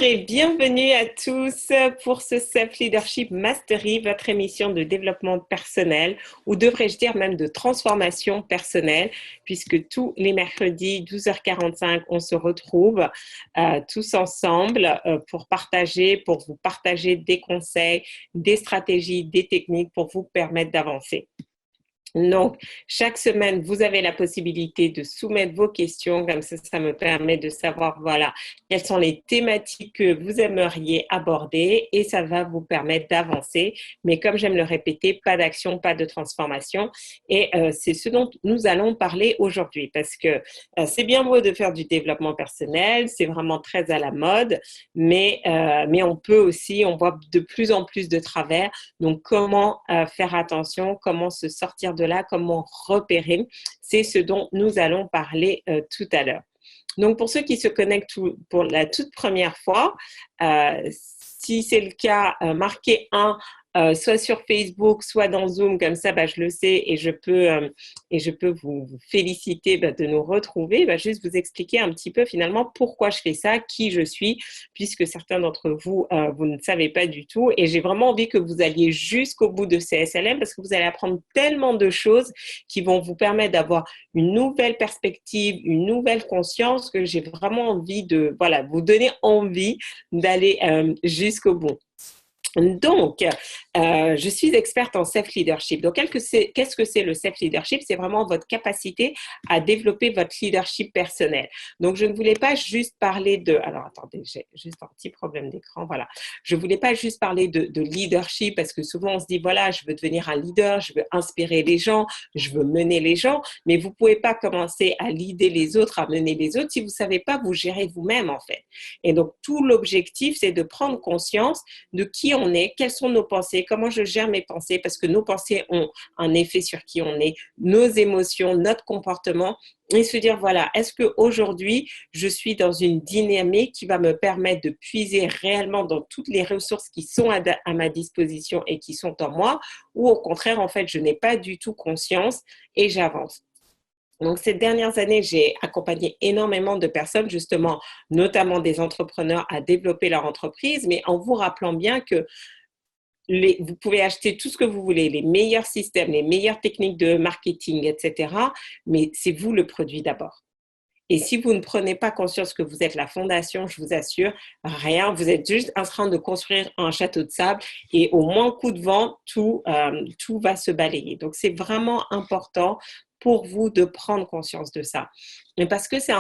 et bienvenue à tous pour ce Self-Leadership Mastery, votre émission de développement personnel, ou devrais-je dire même de transformation personnelle, puisque tous les mercredis, 12h45, on se retrouve tous ensemble pour vous partager des conseils, des stratégies, des techniques pour vous permettre d'avancer. Donc, chaque semaine, vous avez la possibilité de soumettre vos questions. Comme ça me permet de savoir, voilà, quelles sont les thématiques que vous aimeriez aborder et ça va vous permettre d'avancer. Mais comme j'aime le répéter, pas d'action, pas de transformation. Et c'est ce dont nous allons parler aujourd'hui parce que c'est bien beau de faire du développement personnel, c'est vraiment très à la mode, mais on peut aussi, on voit de plus en plus de travers. Donc, comment faire attention, comment se sortir de là, comment repérer, c'est ce dont nous allons parler tout à l'heure. Donc, pour ceux qui se connectent pour la toute première fois, si c'est le cas, marquez 1, soit sur Facebook, soit dans Zoom, comme ça, je le sais et je peux vous féliciter de nous retrouver, juste vous expliquer un petit peu finalement pourquoi je fais ça, qui je suis, puisque certains d'entre vous, vous ne savez pas du tout. Et j'ai vraiment envie que vous alliez jusqu'au bout de ces SLM parce que vous allez apprendre tellement de choses qui vont vous permettre d'avoir une nouvelle perspective, une nouvelle conscience que j'ai vraiment envie de, voilà, vous donner envie d'aller jusqu'au bout. Donc, je suis experte en self-leadership. Donc, qu'est-ce que c'est le self-leadership? C'est vraiment votre capacité à développer votre leadership personnel. Donc, je ne voulais pas juste parler de... Alors, attendez, j'ai juste un petit problème d'écran. Voilà. Je ne voulais pas juste parler de leadership parce que souvent, on se dit, voilà, je veux devenir un leader, je veux inspirer les gens, je veux mener les gens, mais vous ne pouvez pas commencer à leader les autres, à mener les autres si vous ne savez pas vous gérer vous-même, en fait. Et donc, tout l'objectif, c'est de prendre conscience de qui on est, quelles sont nos pensées, comment je gère mes pensées, parce que nos pensées ont un effet sur qui on est, nos émotions, notre comportement, et se dire, voilà, est-ce qu'aujourd'hui, je suis dans une dynamique qui va me permettre de puiser réellement dans toutes les ressources qui sont à ma disposition et qui sont en moi, ou au contraire, en fait, je n'ai pas du tout conscience et j'avance. Donc, ces dernières années, j'ai accompagné énormément de personnes, justement, notamment des entrepreneurs, à développer leur entreprise, mais en vous rappelant bien que vous pouvez acheter tout ce que vous voulez, les meilleurs systèmes, les meilleures techniques de marketing, etc. Mais c'est vous le produit d'abord. Et si vous ne prenez pas conscience que vous êtes la fondation, je vous assure, rien, vous êtes juste en train de construire un château de sable et au moins coup de vent, tout va se balayer. Donc, c'est vraiment important pour vous de prendre conscience de ça. Mais parce que c'est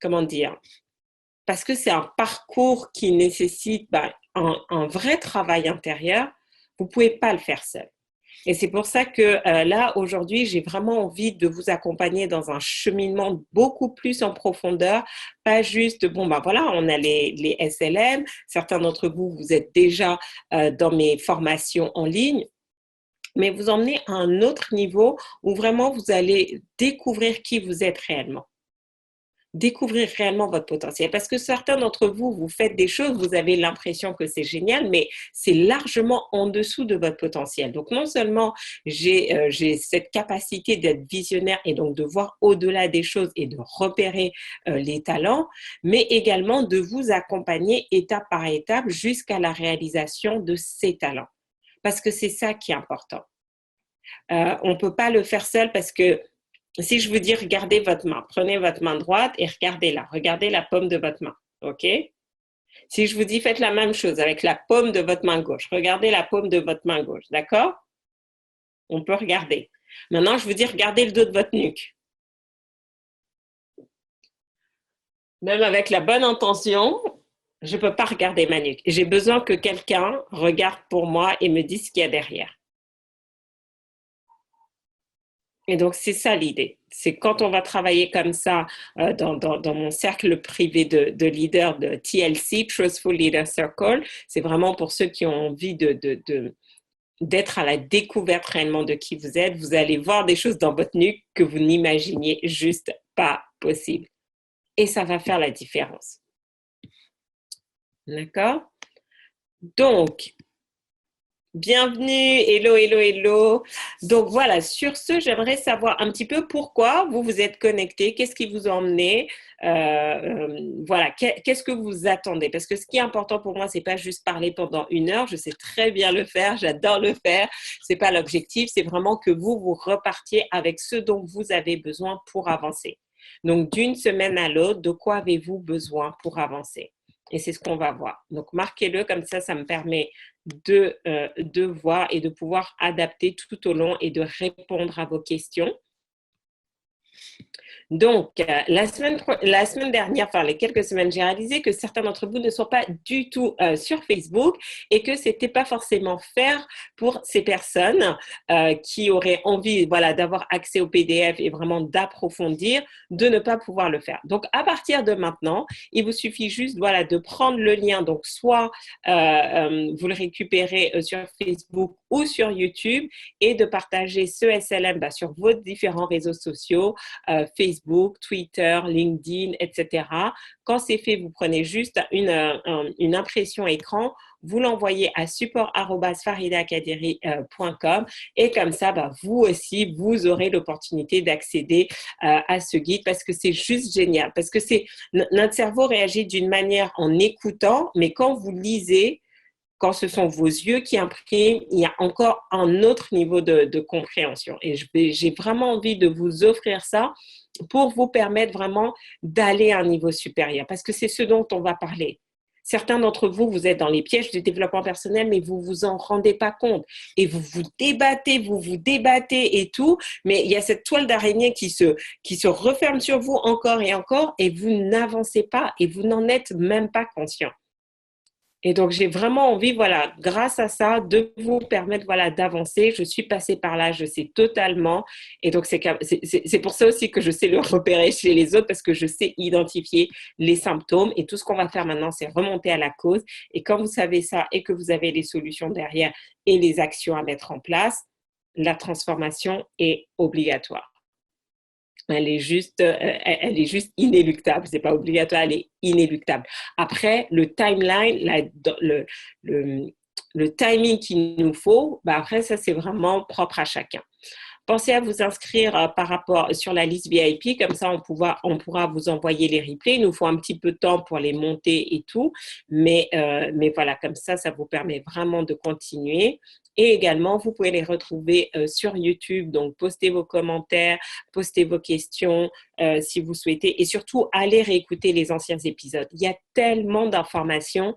comment dire, parce que c'est un parcours qui nécessite un vrai travail intérieur, vous ne pouvez pas le faire seul. Et c'est pour ça que là, aujourd'hui, j'ai vraiment envie de vous accompagner dans un cheminement beaucoup plus en profondeur, pas juste, voilà, on a les SLM, certains d'entre vous, vous êtes déjà dans mes formations en ligne, mais vous emmenez à un autre niveau où vraiment vous allez découvrir qui vous êtes réellement. Découvrir réellement votre potentiel. Parce que certains d'entre vous, vous faites des choses, vous avez l'impression que c'est génial, mais c'est largement en dessous de votre potentiel. Donc, non seulement j'ai cette capacité d'être visionnaire et donc de voir au-delà des choses et de repérer les talents, mais également de vous accompagner étape par étape jusqu'à la réalisation de ces talents. Parce que c'est ça qui est important. On ne peut pas le faire seul parce que si je vous dis regardez votre main, prenez votre main droite et regardez-la. Regardez la paume de votre main. OK? Si je vous dis faites la même chose avec la paume de votre main gauche, regardez la paume de votre main gauche. D'accord? On peut regarder. Maintenant, je vous dis regardez le dos de votre nuque. Même avec la bonne intention, je ne peux pas regarder ma nuque. J'ai besoin que quelqu'un regarde pour moi et me dise ce qu'il y a derrière. Et donc, c'est ça l'idée. C'est quand on va travailler comme ça dans mon cercle privé de leaders de TLC, Trustful Leader Circle, c'est vraiment pour ceux qui ont envie d'être à la découverte réellement de qui vous êtes. Vous allez voir des choses dans votre nuque que vous n'imaginiez juste pas possible. Et ça va faire la différence. D'accord? Donc, Bienvenue, hello, hello, hello. Donc voilà, sur ce, j'aimerais savoir un petit peu pourquoi vous vous êtes connecté, qu'est-ce qui vous a emmené, voilà, qu'est-ce que vous attendez? Parce que ce qui est important pour moi, c'est pas juste parler pendant 1 heure, je sais très bien le faire, j'adore le faire, c'est pas l'objectif, c'est vraiment que vous repartiez avec ce dont vous avez besoin pour avancer. Donc d'une semaine à l'autre, de quoi avez-vous besoin pour avancer? Et c'est ce qu'on va voir. Donc marquez-le, comme ça me permet de voir et de pouvoir adapter tout au long et de répondre à vos questions. Donc, la semaine dernière, enfin les quelques semaines, j'ai réalisé que certains d'entre vous ne sont pas du tout sur Facebook et que c'était pas forcément faire pour ces personnes qui auraient envie, voilà, d'avoir accès au PDF et vraiment d'approfondir, de ne pas pouvoir le faire. Donc, à partir de maintenant, il vous suffit juste, voilà, de prendre le lien. Donc, soit vous le récupérez sur Facebook ou sur YouTube et de partager ce SLM sur vos différents réseaux sociaux, Facebook, Twitter, LinkedIn, etc. Quand c'est fait, vous prenez juste une impression écran, vous l'envoyez à support@faridakaderi.com et comme ça, vous aussi, vous aurez l'opportunité d'accéder à ce guide parce que c'est juste génial. Parce que notre cerveau réagit d'une manière en écoutant, mais quand vous lisez, quand ce sont vos yeux qui impriment, il y a encore un autre niveau de compréhension. Et j'ai vraiment envie de vous offrir ça pour vous permettre vraiment d'aller à un niveau supérieur, parce que c'est ce dont on va parler. Certains d'entre vous, vous êtes dans les pièges du développement personnel, mais vous vous en rendez pas compte. Et vous vous débattez et tout, mais il y a cette toile d'araignée qui se referme sur vous encore et vous n'avancez pas et vous n'en êtes même pas conscient. Et donc, j'ai vraiment envie, voilà, grâce à ça, de vous permettre, voilà, d'avancer. Je suis passée par là, je sais totalement. Et donc, c'est pour ça aussi que je sais le repérer chez les autres parce que je sais identifier les symptômes. Et tout ce qu'on va faire maintenant, c'est remonter à la cause. Et quand vous savez ça et que vous avez les solutions derrière et les actions à mettre en place, la transformation est obligatoire. Elle est juste inéluctable. C'est pas obligatoire, elle est inéluctable. Après, le timeline, le timing qu'il nous faut, après, ça, c'est vraiment propre à chacun. Pensez à vous inscrire par rapport sur la liste VIP, comme ça on pourra vous envoyer les replays. Il nous faut un petit peu de temps pour les monter et tout, mais voilà, comme ça vous permet vraiment de continuer. Et également, vous pouvez les retrouver sur YouTube. Donc, postez vos commentaires, postez vos questions si vous souhaitez. Et surtout, allez réécouter les anciens épisodes. Il y a tellement d'informations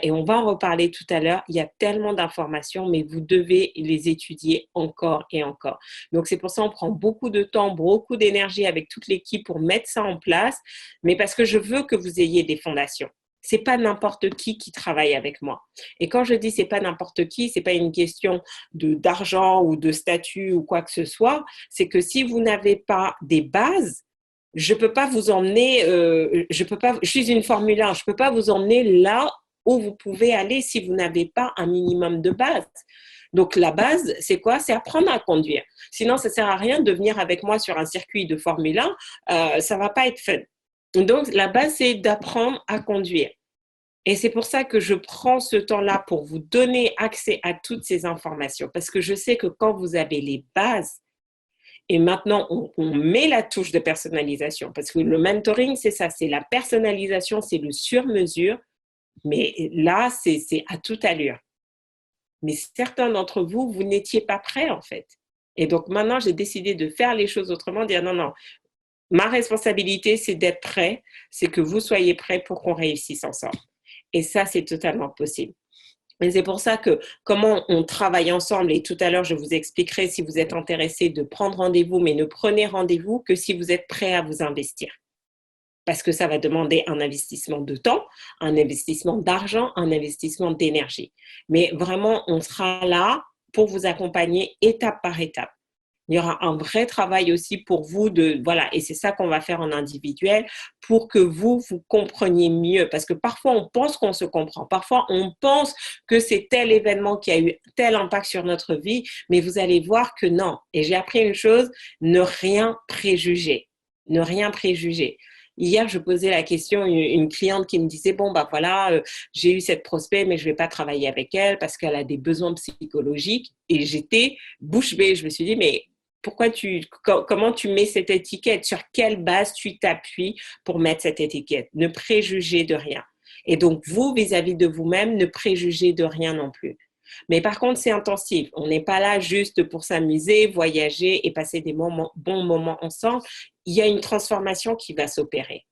et on va en reparler tout à l'heure. Il y a tellement d'informations, mais vous devez les étudier encore et encore. Donc, c'est pour ça qu'on prend beaucoup de temps, beaucoup d'énergie avec toute l'équipe pour mettre ça en place, mais parce que je veux que vous ayez des fondations. C'est pas n'importe qui travaille avec moi. Et quand je dis c'est pas n'importe qui, c'est pas une question d'argent ou de statut ou quoi que ce soit. C'est que si vous n'avez pas des bases, je peux pas vous emmener, je suis une Formule 1, je peux pas vous emmener là où vous pouvez aller si vous n'avez pas un minimum de base. Donc, la base, c'est quoi? C'est apprendre à conduire. Sinon, ça sert à rien de venir avec moi sur un circuit de Formule 1, ça va pas être fun. Donc, la base, c'est d'apprendre à conduire. Et c'est pour ça que je prends ce temps-là pour vous donner accès à toutes ces informations. Parce que je sais que quand vous avez les bases, et maintenant, on met la touche de personnalisation. Parce que le mentoring, c'est ça, c'est la personnalisation, c'est le sur-mesure. Mais là, c'est à toute allure. Mais certains d'entre vous, vous n'étiez pas prêts en fait. Et donc maintenant, j'ai décidé de faire les choses autrement, dire non, ma responsabilité, c'est d'être prêt, c'est que vous soyez prêts pour qu'on réussisse ensemble. Et ça, c'est totalement possible. Et c'est pour ça que comment on travaille ensemble, et tout à l'heure, je vous expliquerai si vous êtes intéressé de prendre rendez-vous, mais ne prenez rendez-vous que si vous êtes prêt à vous investir. Parce que ça va demander un investissement de temps, un investissement d'argent, un investissement d'énergie. Mais vraiment, on sera là pour vous accompagner étape par étape. Il y aura un vrai travail aussi pour vous voilà, et c'est ça qu'on va faire en individuel pour que vous compreniez mieux. Parce que parfois, on pense qu'on se comprend. Parfois, on pense que c'est tel événement qui a eu tel impact sur notre vie, mais vous allez voir que non. Et j'ai appris une chose, ne rien préjuger. Ne rien préjuger. Hier, je posais la question à une cliente qui me disait, bon, bah voilà, j'ai eu cette prospect, mais je vais pas travailler avec elle parce qu'elle a des besoins psychologiques. Et j'étais bouche bée. Je me suis dit, mais comment tu mets cette étiquette? Sur quelle base tu t'appuies pour mettre cette étiquette? Ne préjugez de rien. Et donc, vous, vis-à-vis de vous-même, ne préjugez de rien non plus. Mais par contre, c'est intensif. On n'est pas là juste pour s'amuser, voyager et passer des bons moments ensemble. Il y a une transformation qui va s'opérer.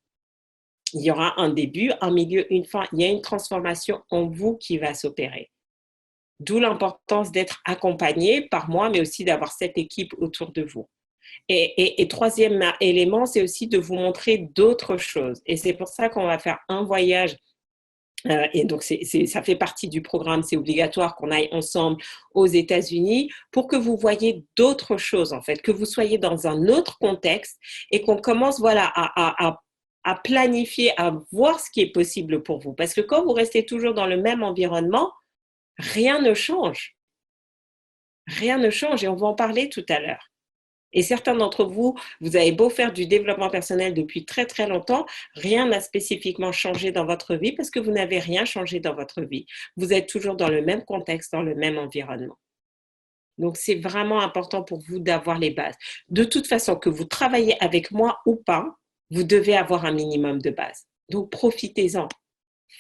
Il y aura un début, un milieu, une fin. Il y a une transformation en vous qui va s'opérer. D'où l'importance d'être accompagné par moi, mais aussi d'avoir cette équipe autour de vous. Et troisième élément, c'est aussi de vous montrer d'autres choses. Et c'est pour ça qu'on va faire un voyage. Et donc, ça fait partie du programme, c'est obligatoire qu'on aille ensemble aux États-Unis pour que vous voyez d'autres choses, en fait, que vous soyez dans un autre contexte et qu'on commence, voilà, à planifier, à voir ce qui est possible pour vous. Parce que quand vous restez toujours dans le même environnement, rien ne change. Rien ne change et on va en parler tout à l'heure. Et certains d'entre vous, vous avez beau faire du développement personnel depuis très très longtemps, rien n'a spécifiquement changé dans votre vie parce que vous n'avez rien changé dans votre vie. Vous êtes toujours dans le même contexte, dans le même environnement. Donc, c'est vraiment important pour vous d'avoir les bases. De toute façon, que vous travaillez avec moi ou pas, vous devez avoir un minimum de bases. Donc, profitez-en.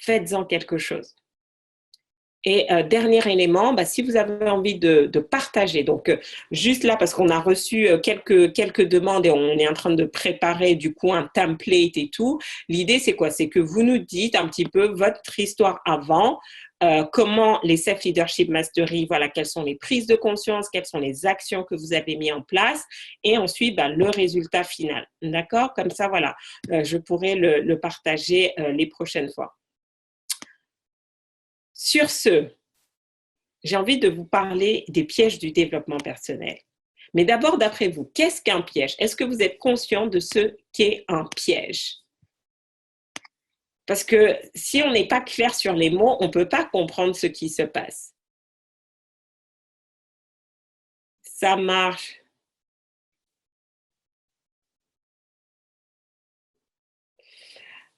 Faites-en quelque chose. Et dernier élément, si vous avez envie de partager, donc juste là parce qu'on a reçu quelques demandes et on est en train de préparer du coup un template et tout, l'idée c'est quoi? C'est que vous nous dites un petit peu votre histoire avant, comment les Self-Leadership Mastery, voilà, quelles sont les prises de conscience, quelles sont les actions que vous avez mis en place et ensuite le résultat final, d'accord? Comme ça, voilà, je pourrai le partager les prochaines fois. Sur ce, j'ai envie de vous parler des pièges du développement personnel. Mais d'abord, d'après vous, qu'est-ce qu'un piège? Est-ce que vous êtes conscient de ce qu'est un piège? Parce que si on n'est pas clair sur les mots, on ne peut pas comprendre ce qui se passe. Ça marche.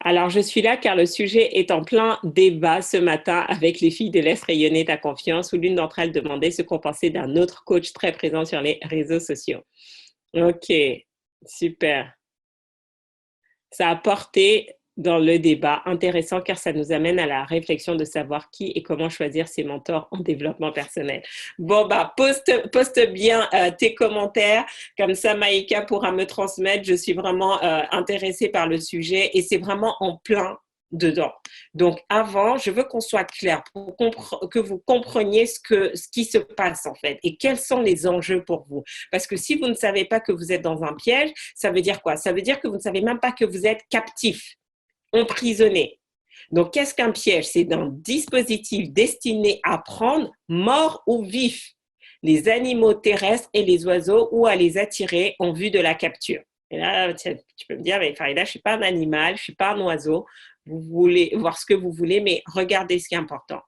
Alors, je suis là car le sujet est en plein débat ce matin avec les filles de Laisse rayonner ta confiance où l'une d'entre elles demandait ce qu'on pensait d'un autre coach très présent sur les réseaux sociaux. Ok, super. Ça a porté dans le débat intéressant car ça nous amène à la réflexion de savoir qui et comment choisir ses mentors en développement personnel. Bon, poste bien tes commentaires, comme ça Maïka pourra me transmettre. Je suis vraiment intéressée par le sujet et c'est vraiment en plein dedans. Donc avant, je veux qu'on soit clair pour que vous compreniez ce qui se passe en fait et quels sont les enjeux pour vous. Parce que si vous ne savez pas que vous êtes dans un piège, ça veut dire quoi? Ça veut dire que vous ne savez même pas que vous êtes captif, emprisonné. Donc, qu'est-ce qu'un piège? C'est un dispositif destiné à prendre, mort ou vif, les animaux terrestres et les oiseaux ou à les attirer en vue de la capture. Et là, tu peux me dire, mais Farida, je ne suis pas un animal, je ne suis pas un oiseau. Vous voulez voir ce que vous voulez, mais regardez ce qui est important.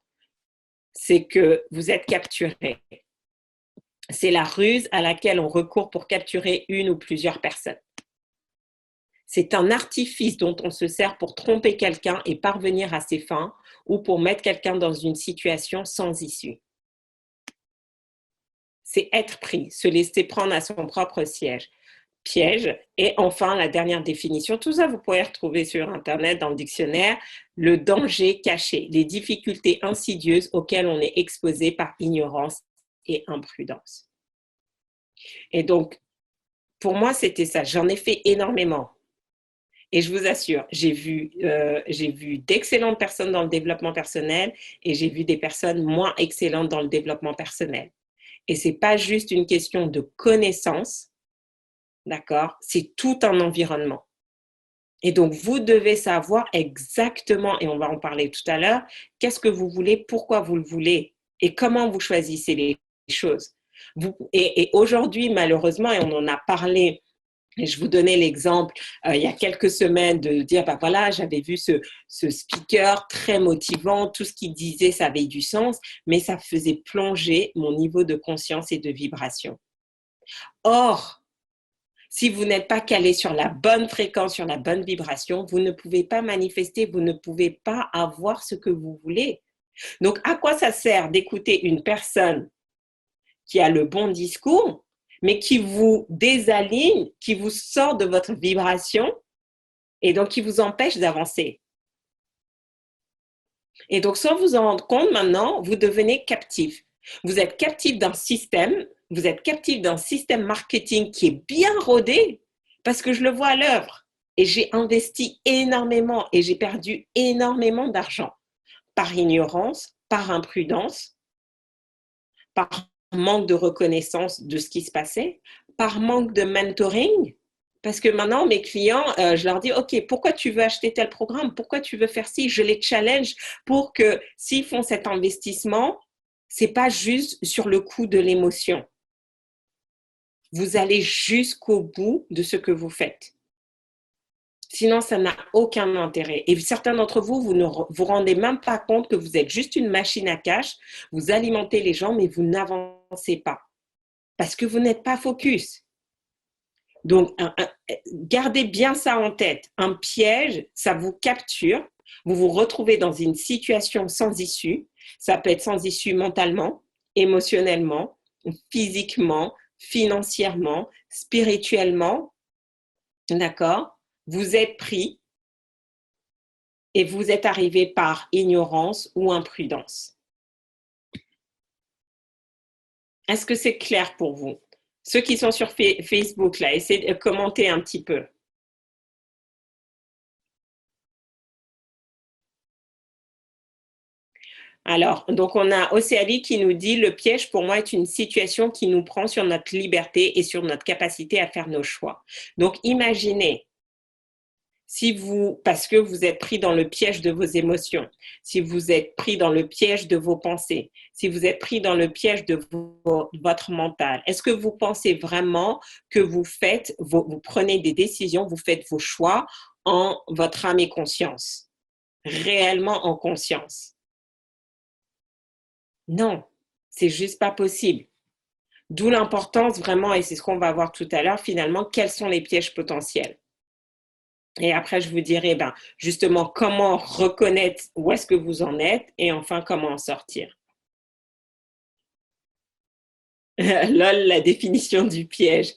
C'est que vous êtes capturé. C'est la ruse à laquelle on recourt pour capturer une ou plusieurs personnes. C'est un artifice dont on se sert pour tromper quelqu'un et parvenir à ses fins ou pour mettre quelqu'un dans une situation sans issue. C'est être pris, se laisser prendre à son propre piège. Et enfin, la dernière définition, tout ça vous pouvez retrouver sur Internet dans le dictionnaire, le danger caché, les difficultés insidieuses auxquelles on est exposé par ignorance et imprudence. Et donc, pour moi, c'était ça. J'en ai fait énormément. Et je vous assure, j'ai vu d'excellentes personnes dans le développement personnel et j'ai vu des personnes moins excellentes dans le développement personnel. Et ce n'est pas juste une question de connaissance, d'accord? C'est tout un environnement. Et donc, vous devez savoir exactement, et on va en parler tout à l'heure, qu'est-ce que vous voulez, pourquoi vous le voulez et comment vous choisissez les choses. Et aujourd'hui, malheureusement, et on en a parlé. Et je vous donnais l'exemple il y a quelques semaines de dire, voilà, j'avais vu ce speaker très motivant, tout ce qu'il disait, ça avait du sens, mais ça faisait plonger mon niveau de conscience et de vibration. Or, Si vous n'êtes pas calé sur la bonne fréquence, sur la bonne vibration, vous ne pouvez pas manifester, vous ne pouvez pas avoir ce que vous voulez. Donc, à quoi ça sert d'écouter une personne qui a le bon discours, mais qui vous désaligne, qui vous sort de votre vibration et donc qui vous empêche d'avancer? Et donc, sans vous en rendre compte, maintenant, vous devenez captif. Vous êtes captif d'un système, vous êtes captif d'un système marketing qui est bien rodé, parce que je le vois à l'œuvre. Et j'ai investi énormément et j'ai perdu énormément d'argent par ignorance, par imprudence, par manque de reconnaissance de ce qui se passait, par manque de mentoring. Parce que maintenant, mes clients, je leur dis, OK, pourquoi tu veux acheter tel programme? Pourquoi tu veux faire ci? Je les challenge pour que s'ils font cet investissement, c'est pas juste sur le coup de l'émotion. Vous allez jusqu'au bout de ce que vous faites. Sinon, ça n'a aucun intérêt. Et certains d'entre vous, vous ne vous rendez même pas compte que vous êtes juste une machine à cash. Vous alimentez les gens, mais vous n'avancez pas. Parce que vous n'êtes pas focus. Donc, gardez bien ça en tête. Un piège, ça vous capture. Vous vous retrouvez dans une situation sans issue. Ça peut être sans issue mentalement, émotionnellement, physiquement, financièrement, spirituellement. D'accord? Vous êtes pris et vous êtes arrivé par ignorance ou imprudence. Est-ce que c'est clair pour vous? Ceux qui sont sur Facebook, là, essayez de commenter un petit peu. Alors, donc on a Océanie qui nous dit « Le piège pour moi est une situation qui nous prend sur notre liberté et sur notre capacité à faire nos choix. » Donc imaginez, si vous, parce que vous êtes pris dans le piège de vos émotions, si vous êtes pris dans le piège de vos pensées, si vous êtes pris dans le piège de votre mental, est-ce que vous pensez vraiment que vous prenez des décisions, vous faites vos choix en votre âme et conscience, réellement en conscience? Non, c'est juste pas possible. D'où l'importance vraiment, et c'est ce qu'on va voir tout à l'heure, finalement, quels sont les pièges potentiels. Et après, je vous dirai justement comment reconnaître où est-ce que vous en êtes et enfin comment en sortir. Lol, la définition du piège.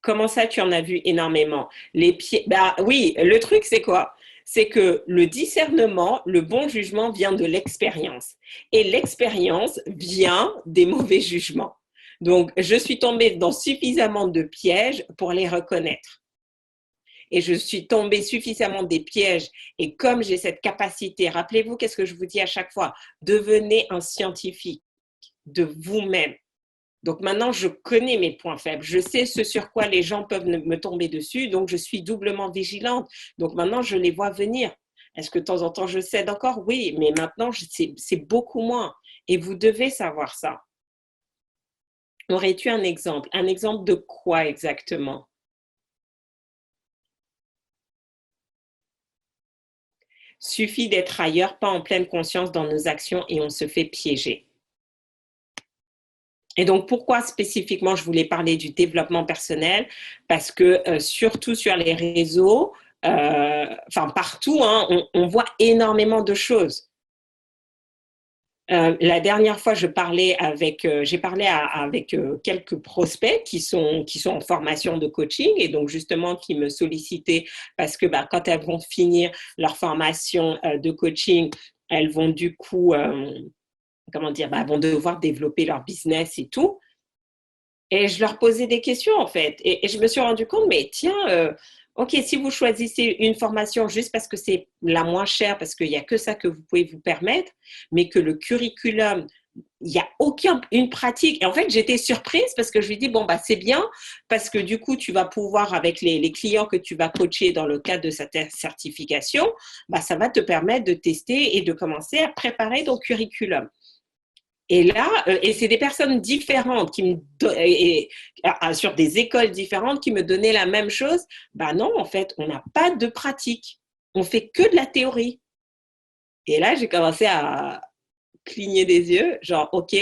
Comment ça, tu en as vu énormément? Les pièges, oui, le truc, c'est quoi? C'est que le discernement, le bon jugement vient de l'expérience. Et l'expérience vient des mauvais jugements. Donc, je suis tombée dans suffisamment de pièges pour les reconnaître. Et je suis tombée suffisamment des pièges. Et comme j'ai cette capacité, rappelez-vous, qu'est-ce que je vous dis à chaque fois? Devenez un scientifique de vous-même. Donc maintenant, je connais mes points faibles. Je sais ce sur quoi les gens peuvent me tomber dessus. Donc, je suis doublement vigilante. Donc maintenant, je les vois venir. Est-ce que de temps en temps, je cède encore? Oui, mais maintenant, c'est beaucoup moins. Et vous devez savoir ça. Aurais-tu un exemple? Un exemple de quoi exactement? Suffit d'être ailleurs, pas en pleine conscience dans nos actions et on se fait piéger. Et donc, pourquoi spécifiquement je voulais parler du développement personnel? Parce que surtout sur les réseaux, partout, hein, on voit énormément de choses. La dernière fois, j'ai parlé avec quelques prospects qui sont en formation de coaching et donc justement qui me sollicitaient parce que quand elles vont finir leur formation de coaching, elles vont du coup, vont devoir développer leur business et tout. Et je leur posais des questions en fait. Et je me suis rendu compte, mais tiens, ok, si vous choisissez une formation juste parce que c'est la moins chère, parce qu'il n'y a que ça que vous pouvez vous permettre, mais que le curriculum, il n'y a une pratique. Et en fait, j'étais surprise parce que je lui dis, c'est bien, parce que du coup, tu vas pouvoir, avec les clients que tu vas coacher dans le cadre de cette certification, ça va te permettre de tester et de commencer à préparer ton curriculum. Et là, et c'est des personnes différentes sur des écoles différentes qui me donnaient la même chose. Non, en fait, on n'a pas de pratique. On fait que de la théorie. Et là, j'ai commencé à cligner des yeux, genre, OK,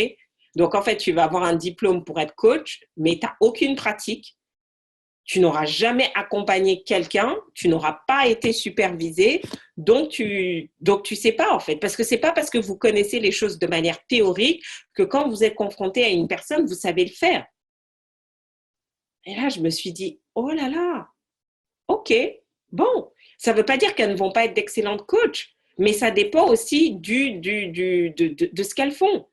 Donc, en fait, tu vas avoir un diplôme pour être coach, mais tu n'as aucune pratique. Tu n'auras jamais accompagné quelqu'un, tu n'auras pas été supervisé, donc tu sais pas en fait. Parce que c'est pas parce que vous connaissez les choses de manière théorique que quand vous êtes confronté à une personne, vous savez le faire. Et là, je me suis dit, oh là là, ok, bon, ça ne veut pas dire qu'elles ne vont pas être d'excellentes coachs, mais ça dépend aussi de ce qu'elles font.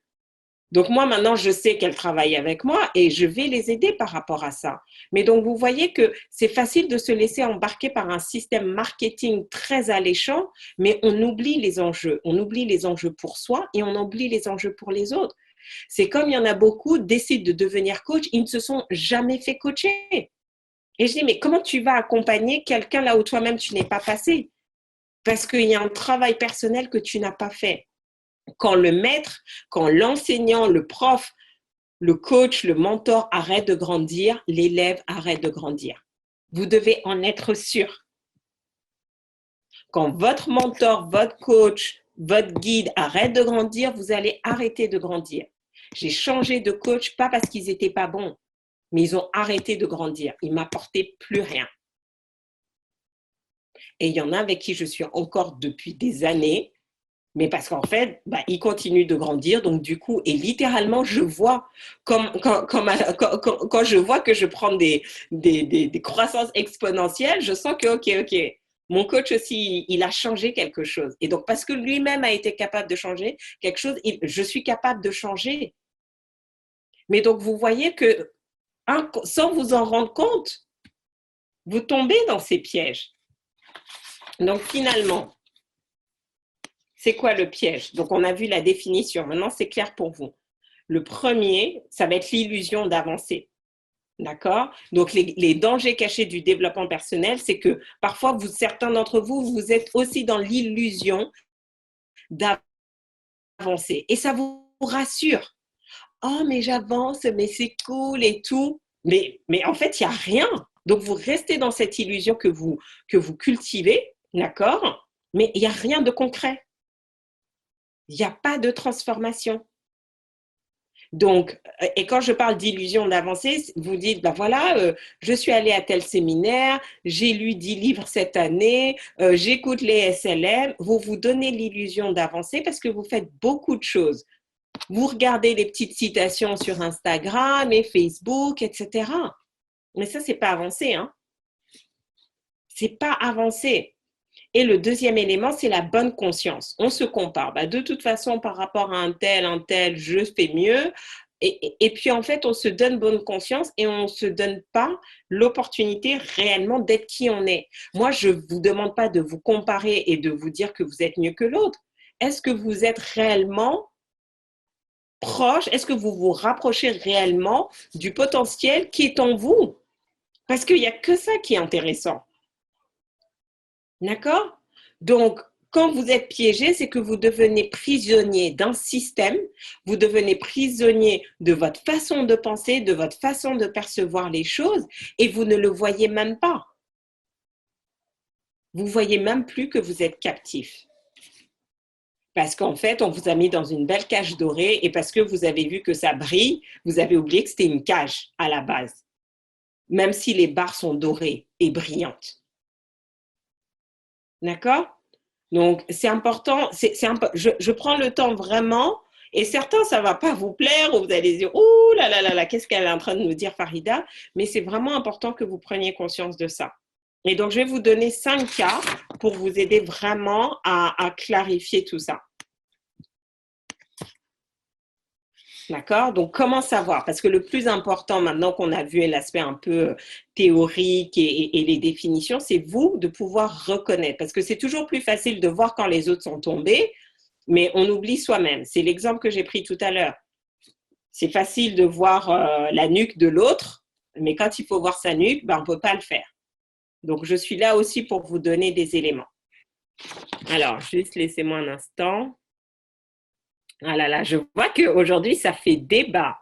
Donc moi, maintenant, je sais qu'elles travaillent avec moi et je vais les aider par rapport à ça. Mais donc, vous voyez que c'est facile de se laisser embarquer par un système marketing très alléchant, mais on oublie les enjeux. On oublie les enjeux pour soi et on oublie les enjeux pour les autres. C'est comme il y en a beaucoup décident de devenir coach, ils ne se sont jamais fait coacher. Et je dis, mais comment tu vas accompagner quelqu'un là où toi-même tu n'es pas passé? Parce qu'il y a un travail personnel que tu n'as pas fait. Quand le maître, quand l'enseignant, le prof, le coach, le mentor arrête de grandir, l'élève arrête de grandir. Vous devez en être sûr. Quand votre mentor, votre coach, votre guide arrête de grandir, vous allez arrêter de grandir. J'ai changé de coach, pas parce qu'ils n'étaient pas bons, mais ils ont arrêté de grandir. Ils ne m'apportaient plus rien. Et il y en a avec qui je suis encore depuis des années, mais parce qu'en fait, ils continuent de grandir. Donc, du coup, et littéralement, je vois, quand je vois que je prends des croissances exponentielles, je sens que, ok, mon coach aussi, il a changé quelque chose. Et donc, parce que lui-même a été capable de changer quelque chose, je suis capable de changer. Mais donc, vous voyez que, sans vous en rendre compte, vous tombez dans ces pièges. Donc, finalement, c'est quoi le piège? Donc, on a vu la définition. Maintenant, c'est clair pour vous. Le premier, ça va être l'illusion d'avancer. D'accord? Donc, les dangers cachés du développement personnel, c'est que parfois, certains d'entre vous, vous êtes aussi dans l'illusion d'avancer. Et ça vous rassure. Oh, mais j'avance, mais c'est cool et tout. Mais en fait, il n'y a rien. Donc, vous restez dans cette illusion que vous cultivez, d'accord? Mais il n'y a rien de concret. Il n'y a pas de transformation. Donc, et quand je parle d'illusion d'avancée, vous dites, voilà, je suis allée à tel séminaire, j'ai lu 10 livres cette année, j'écoute les SLM. Vous vous donnez l'illusion d'avancer parce que vous faites beaucoup de choses. Vous regardez les petites citations sur Instagram et Facebook, etc. Mais ça, c'est pas avancé, hein. C'est pas avancé. Et le deuxième élément, c'est la bonne conscience. On se compare. De toute façon, par rapport à un tel, je fais mieux. Et puis, en fait, on se donne bonne conscience et on ne se donne pas l'opportunité réellement d'être qui on est. Moi, je ne vous demande pas de vous comparer et de vous dire que vous êtes mieux que l'autre. Est-ce que vous êtes réellement proche? Est-ce que vous vous rapprochez réellement du potentiel qui est en vous? Parce qu'il n'y a que ça qui est intéressant. D'accord? Donc, quand vous êtes piégé, c'est que vous devenez prisonnier d'un système, vous devenez prisonnier de votre façon de penser, de votre façon de percevoir les choses, et vous ne le voyez même pas. Vous ne voyez même plus que vous êtes captif. Parce qu'en fait, on vous a mis dans une belle cage dorée, et parce que vous avez vu que ça brille, vous avez oublié que c'était une cage à la base, même si les barres sont dorées et brillantes. D'accord? Donc, c'est important. Je prends le temps vraiment. Et certains, ça ne va pas vous plaire ou vous allez dire, ouh là là là là, qu'est-ce qu'elle est en train de nous dire, Farida? Mais c'est vraiment important que vous preniez conscience de ça. Et donc, je vais vous donner 5 cas pour vous aider vraiment à clarifier tout ça. D'accord? Donc, comment savoir? Parce que le plus important, maintenant qu'on a vu l'aspect un peu théorique et les définitions, c'est vous de pouvoir reconnaître. Parce que c'est toujours plus facile de voir quand les autres sont tombés, mais on oublie soi-même. C'est l'exemple que j'ai pris tout à l'heure. C'est facile de voir la nuque de l'autre, mais quand il faut voir sa nuque, on ne peut pas le faire. Donc, je suis là aussi pour vous donner des éléments. Alors, juste laissez-moi un instant. Ah là là, je vois qu'aujourd'hui, ça fait débat.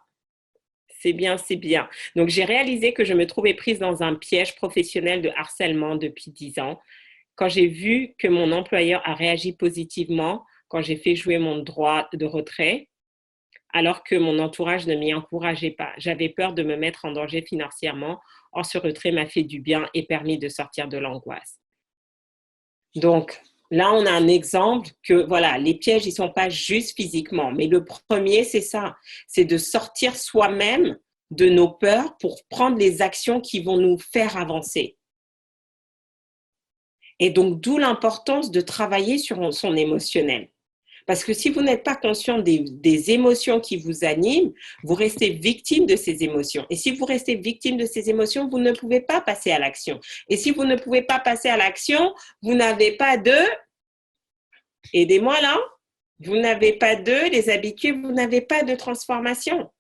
C'est bien, c'est bien. Donc, j'ai réalisé que je me trouvais prise dans un piège professionnel de harcèlement depuis 10 ans. Quand j'ai vu que mon employeur a réagi positivement, quand j'ai fait jouer mon droit de retrait, alors que mon entourage ne m'y encourageait pas. J'avais peur de me mettre en danger financièrement. Or, ce retrait m'a fait du bien et permis de sortir de l'angoisse. Donc, là, on a un exemple que, voilà, les pièges, ils ne sont pas juste physiquement. Mais le premier, c'est ça. C'est de sortir soi-même de nos peurs pour prendre les actions qui vont nous faire avancer. Et donc, d'où l'importance de travailler sur son émotionnel. Parce que si vous n'êtes pas conscient des émotions qui vous animent, vous restez victime de ces émotions. Et si vous restez victime de ces émotions, vous ne pouvez pas passer à l'action. Et si vous ne pouvez pas passer à l'action, vous n'avez pas de... Aidez-moi là. Vous n'avez pas de, les habitués, vous n'avez pas de transformation.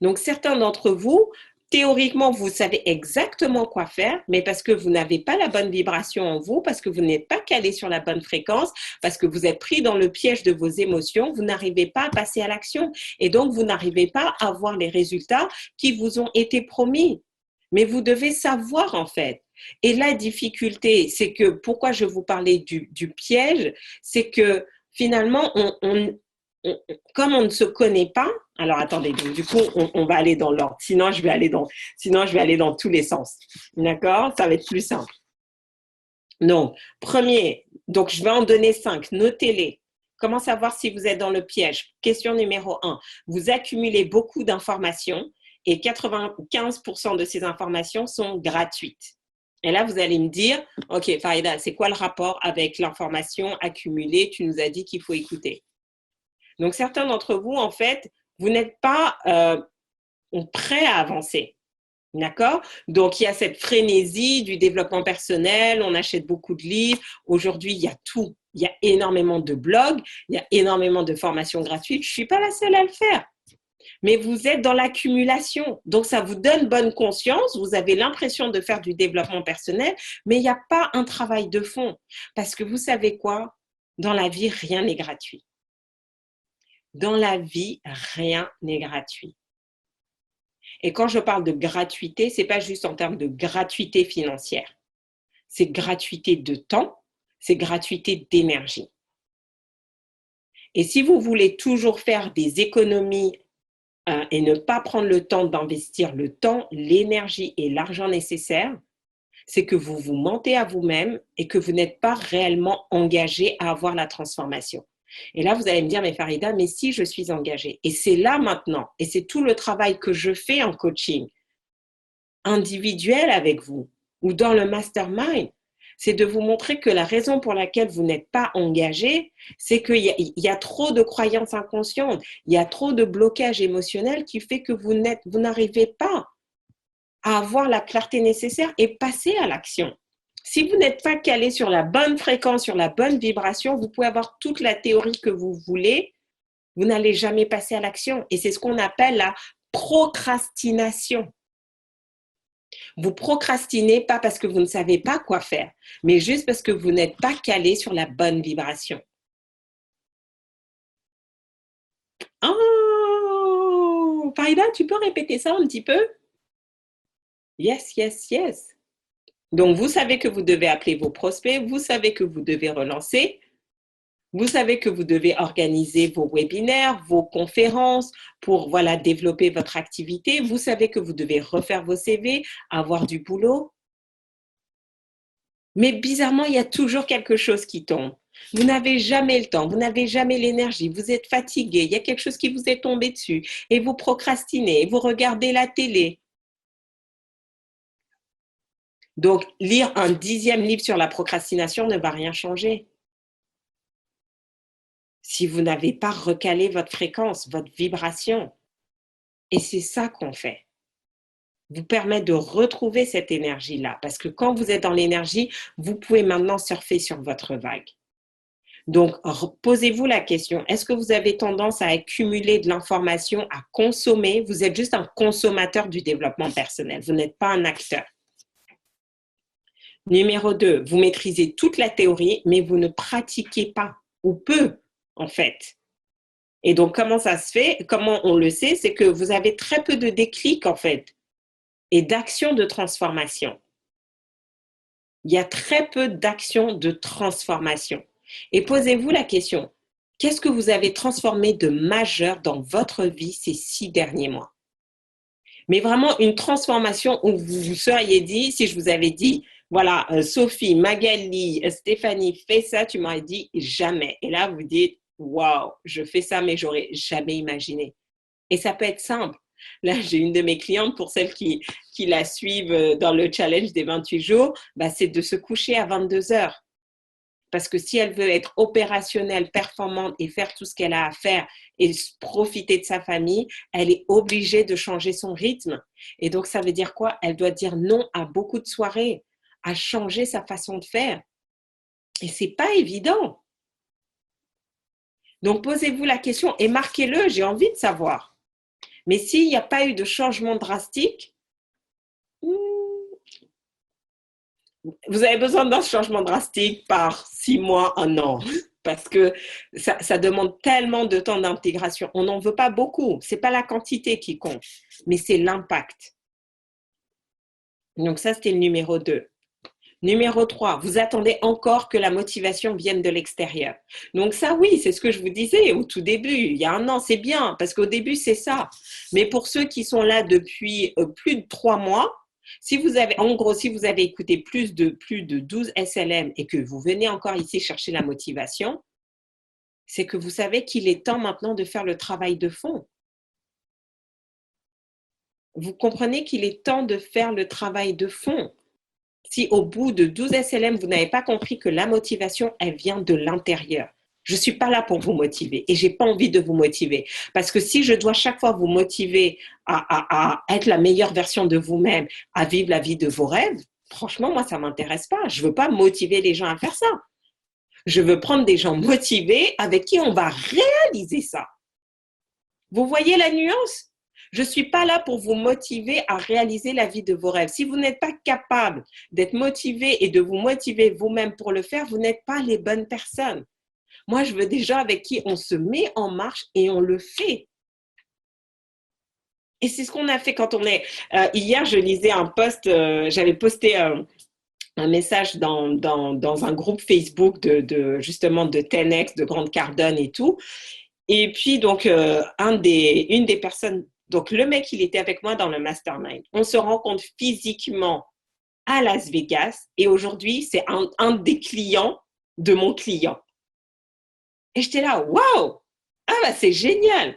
Donc, certains d'entre vous, théoriquement, vous savez exactement quoi faire, mais parce que vous n'avez pas la bonne vibration en vous, parce que vous n'êtes pas calé sur la bonne fréquence, parce que vous êtes pris dans le piège de vos émotions, vous n'arrivez pas à passer à l'action. Et donc, vous n'arrivez pas à avoir les résultats qui vous ont été promis. Mais vous devez savoir, en fait. Et la difficulté, c'est que, pourquoi je vous parlais du piège, c'est que finalement, comme on ne se connaît pas, alors attendez, du coup, on va aller dans l'ordre. Sinon, je vais aller dans tous les sens. D'accord? Ça va être plus simple. Donc, premier, donc je vais en donner 5. Notez-les. Comment savoir si vous êtes dans le piège? Question numéro 1. Vous accumulez beaucoup d'informations et 95% de ces informations sont gratuites. Et là, vous allez me dire, OK, Farida, c'est quoi le rapport avec l'information accumulée? Tu nous as dit qu'il faut écouter. Donc, certains d'entre vous, en fait, vous n'êtes pas prêts à avancer. D'accord? Donc, il y a cette frénésie du développement personnel, on achète beaucoup de livres. Aujourd'hui, il y a tout. Il y a énormément de blogs, il y a énormément de formations gratuites. Je ne suis pas la seule à le faire. Mais vous êtes dans l'accumulation. Donc, ça vous donne bonne conscience. Vous avez l'impression de faire du développement personnel, mais il n'y a pas un travail de fond. Parce que vous savez quoi? Dans la vie, rien n'est gratuit. Dans la vie, rien n'est gratuit. Et quand je parle de gratuité, ce n'est pas juste en termes de gratuité financière. C'est gratuité de temps, c'est gratuité d'énergie. Et si vous voulez toujours faire des économies et ne pas prendre le temps d'investir le temps, l'énergie et l'argent nécessaires, c'est que vous vous mentez à vous-même et que vous n'êtes pas réellement engagé à avoir la transformation. Et là, vous allez me dire, mais Farida, mais si je suis engagée. Et c'est là maintenant, et c'est tout le travail que je fais en coaching individuel avec vous ou dans le mastermind, c'est de vous montrer que la raison pour laquelle vous n'êtes pas engagé, c'est qu'il y a trop de croyances inconscientes, il y a trop de blocage émotionnel qui fait que vous n'arrivez pas à avoir la clarté nécessaire et passer à l'action. Si vous n'êtes pas calé sur la bonne fréquence, sur la bonne vibration, vous pouvez avoir toute la théorie que vous voulez, vous n'allez jamais passer à l'action. Et c'est ce qu'on appelle la procrastination. Vous procrastinez pas parce que vous ne savez pas quoi faire, mais juste parce que vous n'êtes pas calé sur la bonne vibration. Oh, Farida, tu peux répéter ça un petit peu? Yes, yes, yes. Donc, vous savez que vous devez appeler vos prospects, vous savez que vous devez relancer, vous savez que vous devez organiser vos webinaires, vos conférences pour développer votre activité. Vous savez que vous devez refaire vos CV, avoir du boulot. Mais bizarrement, il y a toujours quelque chose qui tombe. Vous n'avez jamais le temps, vous n'avez jamais l'énergie, vous êtes fatigué, il y a quelque chose qui vous est tombé dessus et vous procrastinez, vous regardez la télé. Donc, lire un 10e livre sur la procrastination ne va rien changer. Si vous n'avez pas recalé votre fréquence, votre vibration. Et c'est ça qu'on fait. Vous permet de retrouver cette énergie-là. Parce que quand vous êtes dans l'énergie, vous pouvez maintenant surfer sur votre vague. Donc, posez-vous la question, est-ce que vous avez tendance à accumuler de l'information, à consommer? Vous êtes juste un consommateur du développement personnel. Vous n'êtes pas un acteur. Numéro 2, vous maîtrisez toute la théorie, mais vous ne pratiquez pas, ou peu, en fait. Et donc, comment ça se fait? Comment on le sait? C'est que vous avez très peu de déclics, en fait, et d'actions de transformation. Il y a très peu d'actions de transformation. Et posez-vous la question, Qu'est-ce que vous avez transformé de majeur dans votre vie ces 6 derniers mois? Mais vraiment une transformation où vous vous seriez dit, si je vous avais dit, voilà, Sophie, Magali, Stéphanie, fais ça, tu m'aurais dit jamais. Et là, vous dites, waouh, je fais ça, mais j'aurais jamais imaginé. Et ça peut être simple. Là, j'ai une de mes clientes, pour celles qui la suivent dans le challenge des 28 jours, bah, c'est de se coucher à 22 heures. Parce que si elle veut être opérationnelle, performante et faire tout ce qu'elle a à faire et profiter de sa famille, elle est obligée de changer son rythme. Et donc, ça veut dire quoi? Elle doit dire non à beaucoup de soirées, à changer sa façon de faire. Et c'est pas évident. Donc, posez-vous la question et marquez-le, j'ai envie de savoir. Mais s'il n'y a pas eu de changement drastique, vous avez besoin d'un changement drastique par 6 mois, 1 an, parce que ça demande tellement de temps d'intégration. On n'en veut pas beaucoup, ce n'est pas la quantité qui compte, mais c'est l'impact. Donc ça, c'était le numéro 2. Numéro 3, vous attendez encore que la motivation vienne de l'extérieur. Donc ça, oui, c'est ce que je vous disais au tout début, il y a 1 an, c'est bien, parce qu'au début, c'est ça. Mais pour ceux qui sont là depuis plus de 3 mois, si vous avez, en gros, si vous avez écouté plus de 12 SLM et que vous venez encore ici chercher la motivation, c'est que vous savez qu'il est temps maintenant de faire le travail de fond. Vous comprenez qu'il est temps de faire le travail de fond. Si au bout de 12 SLM, vous n'avez pas compris que la motivation, elle vient de l'intérieur. Je ne suis pas là pour vous motiver et je n'ai pas envie de vous motiver. Parce que si je dois chaque fois vous motiver à être la meilleure version de vous-même, à vivre la vie de vos rêves, franchement, moi, ça ne m'intéresse pas. Je ne veux pas motiver les gens à faire ça. Je veux prendre des gens motivés avec qui on va réaliser ça. Vous voyez la nuance? Je ne suis pas là pour vous motiver à réaliser la vie de vos rêves. Si vous n'êtes pas capable d'être motivé et de vous motiver vous-même pour le faire, vous n'êtes pas les bonnes personnes. Moi, je veux des gens avec qui on se met en marche et on le fait. Et c'est ce qu'on a fait quand on est… hier, je lisais un post, j'avais posté un message dans un groupe Facebook justement de 10X, de Grande Cardone et tout. Et puis, donc, une des personnes, donc le mec, il était avec moi dans le mastermind. On se rencontre physiquement à Las Vegas et aujourd'hui, c'est un des clients de mon client. Et j'étais là, waouh! Ah, bah, c'est génial!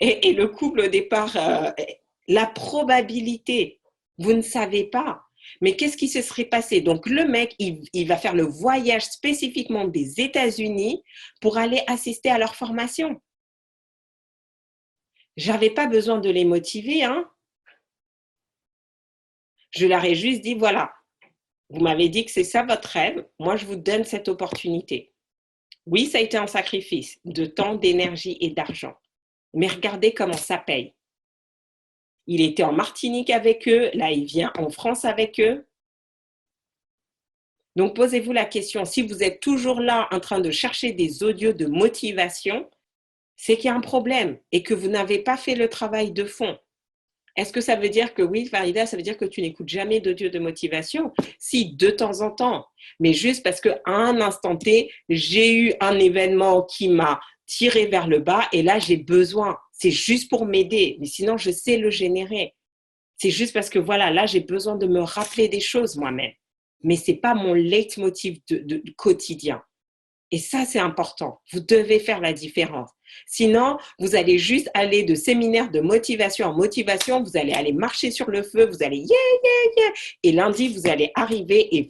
Et le couple, au départ, la probabilité, vous ne savez pas. Mais qu'est-ce qui se serait passé? Donc, le mec, il va faire le voyage spécifiquement des États-Unis pour aller assister à leur formation. J'avais pas besoin de les motiver, hein. Je leur ai juste dit, voilà, vous m'avez dit que c'est ça votre rêve, moi je vous donne cette opportunité. Oui, ça a été un sacrifice de temps, d'énergie et d'argent. Mais regardez comment ça paye. Il était en Martinique avec eux, là il vient en France avec eux. Donc posez-vous la question, si vous êtes toujours là en train de chercher des audios de motivation, c'est qu'il y a un problème et que vous n'avez pas fait le travail de fond. Est-ce que ça veut dire que oui, Farida, ça veut dire que tu n'écoutes jamais d'audio de motivation? Si, de temps en temps, mais juste parce qu'à un instant T, j'ai eu un événement qui m'a tiré vers le bas et là, j'ai besoin. C'est juste pour m'aider, mais sinon, je sais le générer. C'est juste parce que voilà, là, j'ai besoin de me rappeler des choses moi-même. Mais ce n'est pas mon leitmotiv de quotidien. Et ça, c'est important. Vous devez faire la différence. Sinon, vous allez juste aller de séminaire de motivation en motivation, vous allez aller marcher sur le feu, vous allez yeah. Et lundi, vous allez arriver et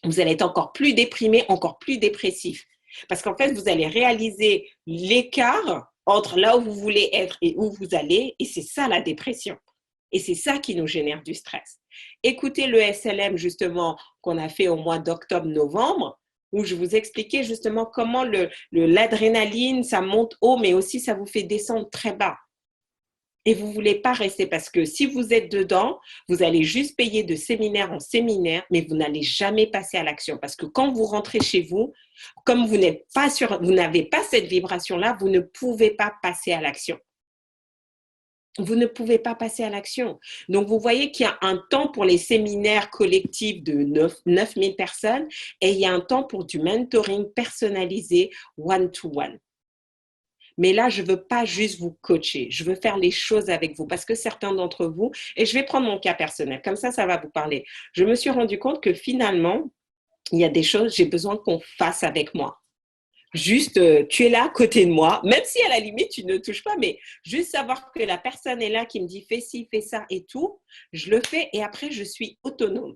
vous allez être encore plus déprimé, encore plus dépressif. Parce qu'en fait, vous allez réaliser l'écart entre là où vous voulez être et où vous allez, et c'est ça la dépression. Et c'est ça qui nous génère du stress. Écoutez le SLM justement qu'on a fait au mois d'octobre-novembre, où je vous expliquais justement comment l'adrénaline, ça monte haut, mais aussi ça vous fait descendre très bas. Et vous ne voulez pas rester parce que si vous êtes dedans, vous allez juste payer de séminaire en séminaire, mais vous n'allez jamais passer à l'action. Parce que quand vous rentrez chez vous, comme vous n'avez pas cette vibration-là, vous ne pouvez pas passer à l'action. vous ne pouvez pas passer à l'action. Donc, vous voyez qu'il y a un temps pour les séminaires collectifs de 9000 personnes et il y a un temps pour du mentoring personnalisé one-to-one. Mais là, je ne veux pas juste vous coacher, je veux faire les choses avec vous parce que certains d'entre vous, et je vais prendre mon cas personnel, comme ça va vous parler. Je me suis rendu compte que finalement, il y a des choses, j'ai besoin qu'on fasse avec moi. Juste, tu es là à côté de moi, même si à la limite, tu ne touches pas, mais juste savoir que la personne est là qui me dit fais ci, fais ça et tout, je le fais et après, je suis autonome.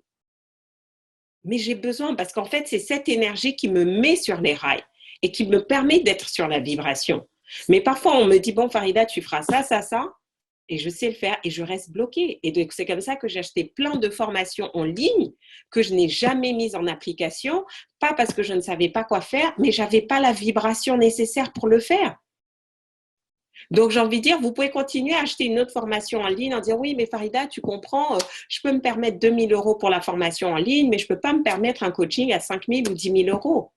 Mais j'ai besoin parce qu'en fait, c'est cette énergie qui me met sur les rails et qui me permet d'être sur la vibration. Mais parfois, on me dit, bon, Farida, tu feras ça, ça, ça, et je sais le faire et je reste bloquée. Et donc, c'est comme ça que j'ai acheté plein de formations en ligne que je n'ai jamais mises en application, pas parce que je ne savais pas quoi faire, mais je n'avais pas la vibration nécessaire pour le faire. Donc, j'ai envie de dire, vous pouvez continuer à acheter une autre formation en ligne en disant, oui, mais Farida, tu comprends, je peux me permettre 2 000 € pour la formation en ligne, mais je ne peux pas me permettre un coaching à 5 000 ou 10 000 €.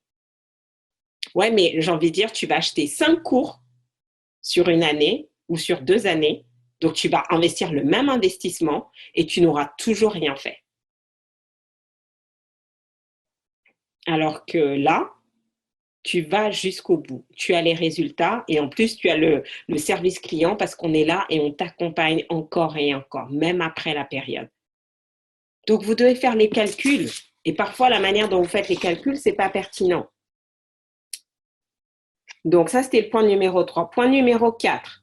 Ouais, mais j'ai envie de dire, tu vas acheter 5 cours sur une année ou sur 2 années. Donc, tu vas investir le même investissement et tu n'auras toujours rien fait. Alors que là, tu vas jusqu'au bout. Tu as les résultats et en plus, tu as le service client parce qu'on est là et on t'accompagne encore et encore, même après la période. Donc, vous devez faire les calculs. Et parfois, la manière dont vous faites les calculs, ce n'est pas pertinent. Donc, ça, c'était le point numéro 3. Point numéro 4.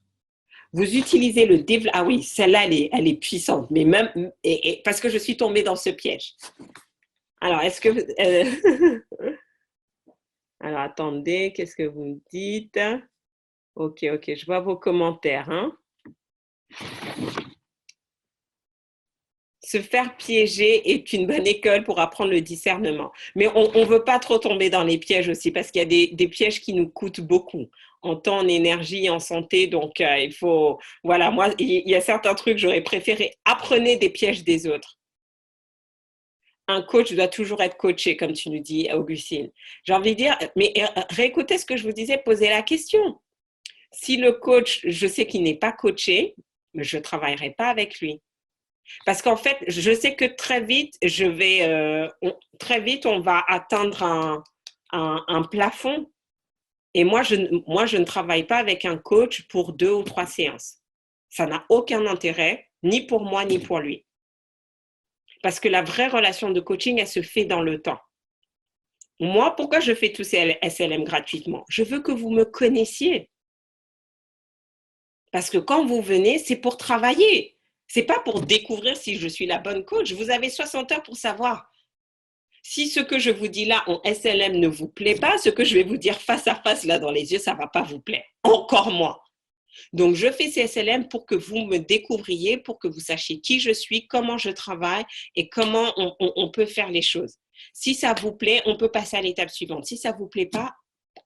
Vous utilisez le développement. Ah oui, celle-là, elle est puissante, mais même parce que je suis tombée dans ce piège. Alors, est-ce que alors, attendez, qu'est-ce que vous me dites? Ok, je vois vos commentaires. Hein? Se faire piéger est une bonne école pour apprendre le discernement. Mais on ne veut pas trop tomber dans les pièges aussi parce qu'il y a des pièges qui nous coûtent beaucoup en temps, en énergie, en santé. Donc, il faut... Voilà, moi, il y a certains trucs, j'aurais préféré apprenez des pièges des autres. Un coach doit toujours être coaché, comme tu nous dis, Augustine. J'ai envie de dire, mais réécoutez ce que je vous disais, posez la question. Si le coach, je sais qu'il n'est pas coaché, je ne travaillerai pas avec lui. Parce qu'en fait, je sais que très vite, très vite, on va atteindre un plafond. Et moi, je ne travaille pas avec un coach pour 2 ou 3 séances. Ça n'a aucun intérêt, ni pour moi, ni pour lui. Parce que la vraie relation de coaching, elle se fait dans le temps. Moi, pourquoi je fais tous ces SLM gratuitement? Je veux que vous me connaissiez. Parce que quand vous venez, c'est pour travailler. Ce n'est pas pour découvrir si je suis la bonne coach. Vous avez 60 heures pour savoir. Si ce que je vous dis là en SLM ne vous plaît pas, ce que je vais vous dire face à face là dans les yeux, ça ne va pas vous plaire. Encore moins. Donc, je fais ces SLM pour que vous me découvriez, pour que vous sachiez qui je suis, comment je travaille et comment on peut faire les choses. Si ça vous plaît, on peut passer à l'étape suivante. Si ça ne vous plaît pas,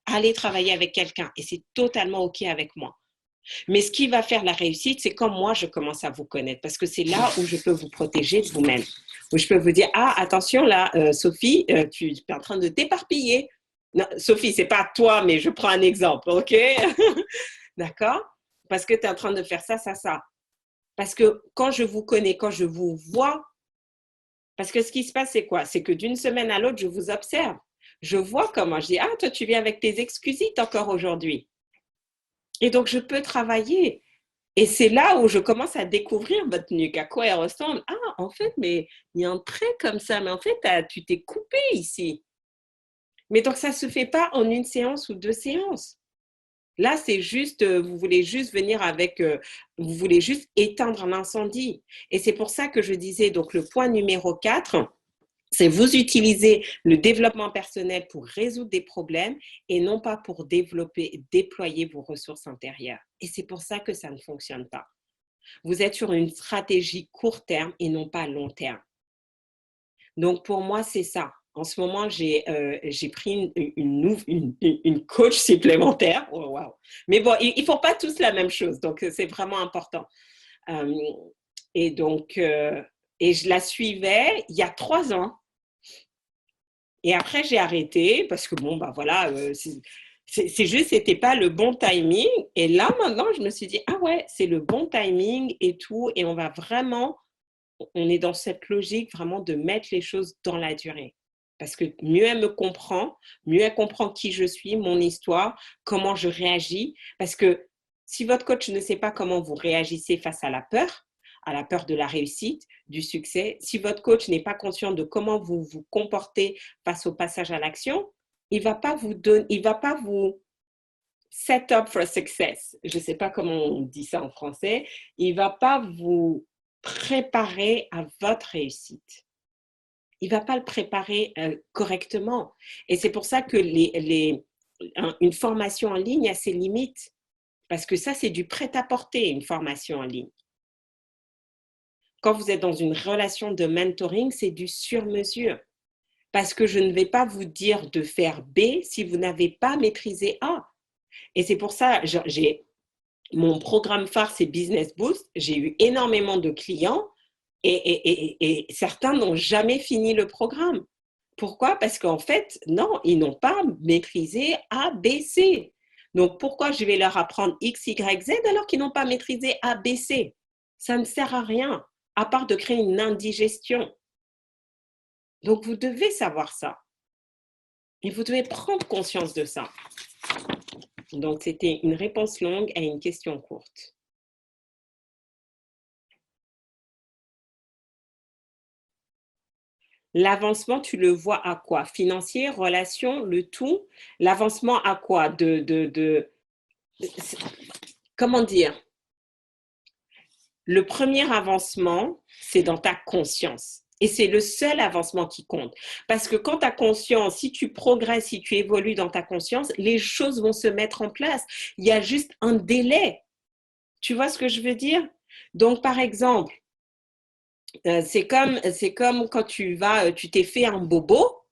allez travailler avec quelqu'un et c'est totalement OK avec moi. Mais ce qui va faire la réussite, c'est quand moi, je commence à vous connaître parce que c'est là où je peux vous protéger de vous-même. Où je peux vous dire, ah, attention là, Sophie, tu es en train de t'éparpiller. Non, Sophie, ce n'est pas toi, mais je prends un exemple, OK? D'accord? Parce que tu es en train de faire ça, ça, ça. Parce que quand je vous connais, quand je vous vois, parce que ce qui se passe, c'est quoi? C'est que d'une semaine à l'autre, je vous observe. Je vois comment. Je dis, ah, toi, tu viens avec tes excusites encore aujourd'hui. Et donc, je peux travailler. Et c'est là où je commence à découvrir votre nuque, à quoi elle ressemble. Ah, en fait, mais il y a un trait comme ça, mais en fait, tu t'es coupé ici. Mais donc, ça ne se fait pas en une séance ou 2 séances. Là, c'est juste, vous voulez juste venir avec, vous voulez juste éteindre l'incendie. Et c'est pour ça que je disais, donc le point numéro 4, c'est vous utilisez le développement personnel pour résoudre des problèmes et non pas pour déployer vos ressources intérieures. Et c'est pour ça que ça ne fonctionne pas. Vous êtes sur une stratégie court terme et non pas long terme. Donc, pour moi, c'est ça. En ce moment, j'ai pris une coach supplémentaire. Oh, wow. Mais bon, ils ne font pas tous la même chose, donc c'est vraiment important. Et donc, et je la suivais il y a 3 ans. Et après, j'ai arrêté parce que bon, bah voilà, C'est juste, c'était pas le bon timing. Et là, maintenant, je me suis dit, ah ouais, c'est le bon timing et tout. Et on va vraiment, on est dans cette logique vraiment de mettre les choses dans la durée. Parce que mieux elle me comprend, mieux elle comprend qui je suis, mon histoire, comment je réagis. Parce que si votre coach ne sait pas comment vous réagissez face à la peur de la réussite, du succès, si votre coach n'est pas conscient de comment vous vous comportez face au passage à l'action, il va pas vous donner, il va pas vous set up for success. Je ne sais pas comment on dit ça en français. Il ne va pas vous préparer à votre réussite. Il ne va pas le préparer correctement. Et c'est pour ça que une formation en ligne a ses limites. Parce que ça, c'est du prêt-à-porter, une formation en ligne. Quand vous êtes dans une relation de mentoring, c'est du sur-mesure. Parce que je ne vais pas vous dire de faire B si vous n'avez pas maîtrisé A. Et c'est pour ça, mon programme phare, c'est Business Boost. J'ai eu énormément de clients et certains n'ont jamais fini le programme. Pourquoi? Parce qu'en fait, non, ils n'ont pas maîtrisé A, B, C. Donc, pourquoi je vais leur apprendre X, Y, Z alors qu'ils n'ont pas maîtrisé A, B, C? Ça ne sert à rien, à part de créer une indigestion. Donc, vous devez savoir ça. Et vous devez prendre conscience de ça. Donc, c'était une réponse longue à une question courte. L'avancement, tu le vois à quoi? Financier, relation, le tout? L'avancement à quoi? Comment dire? Le premier avancement, c'est dans ta conscience. Et c'est le seul avancement qui compte. Parce que quand tu as conscience, si tu progresses, si tu évolues dans ta conscience, les choses vont se mettre en place. Il y a juste un délai. Tu vois ce que je veux dire? Donc, par exemple, c'est comme quand tu t'es fait un bobo,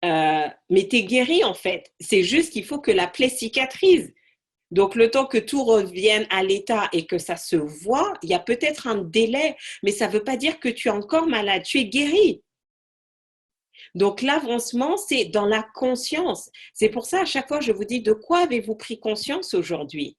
mais tu es guéri en fait. C'est juste qu'il faut que la plaie cicatrise. Donc, le temps que tout revienne à l'état et que ça se voit, il y a peut-être un délai, mais ça ne veut pas dire que tu es encore malade, tu es guéri. Donc, l'avancement, c'est dans la conscience. C'est pour ça, à chaque fois, je vous dis, de quoi avez-vous pris conscience aujourd'hui?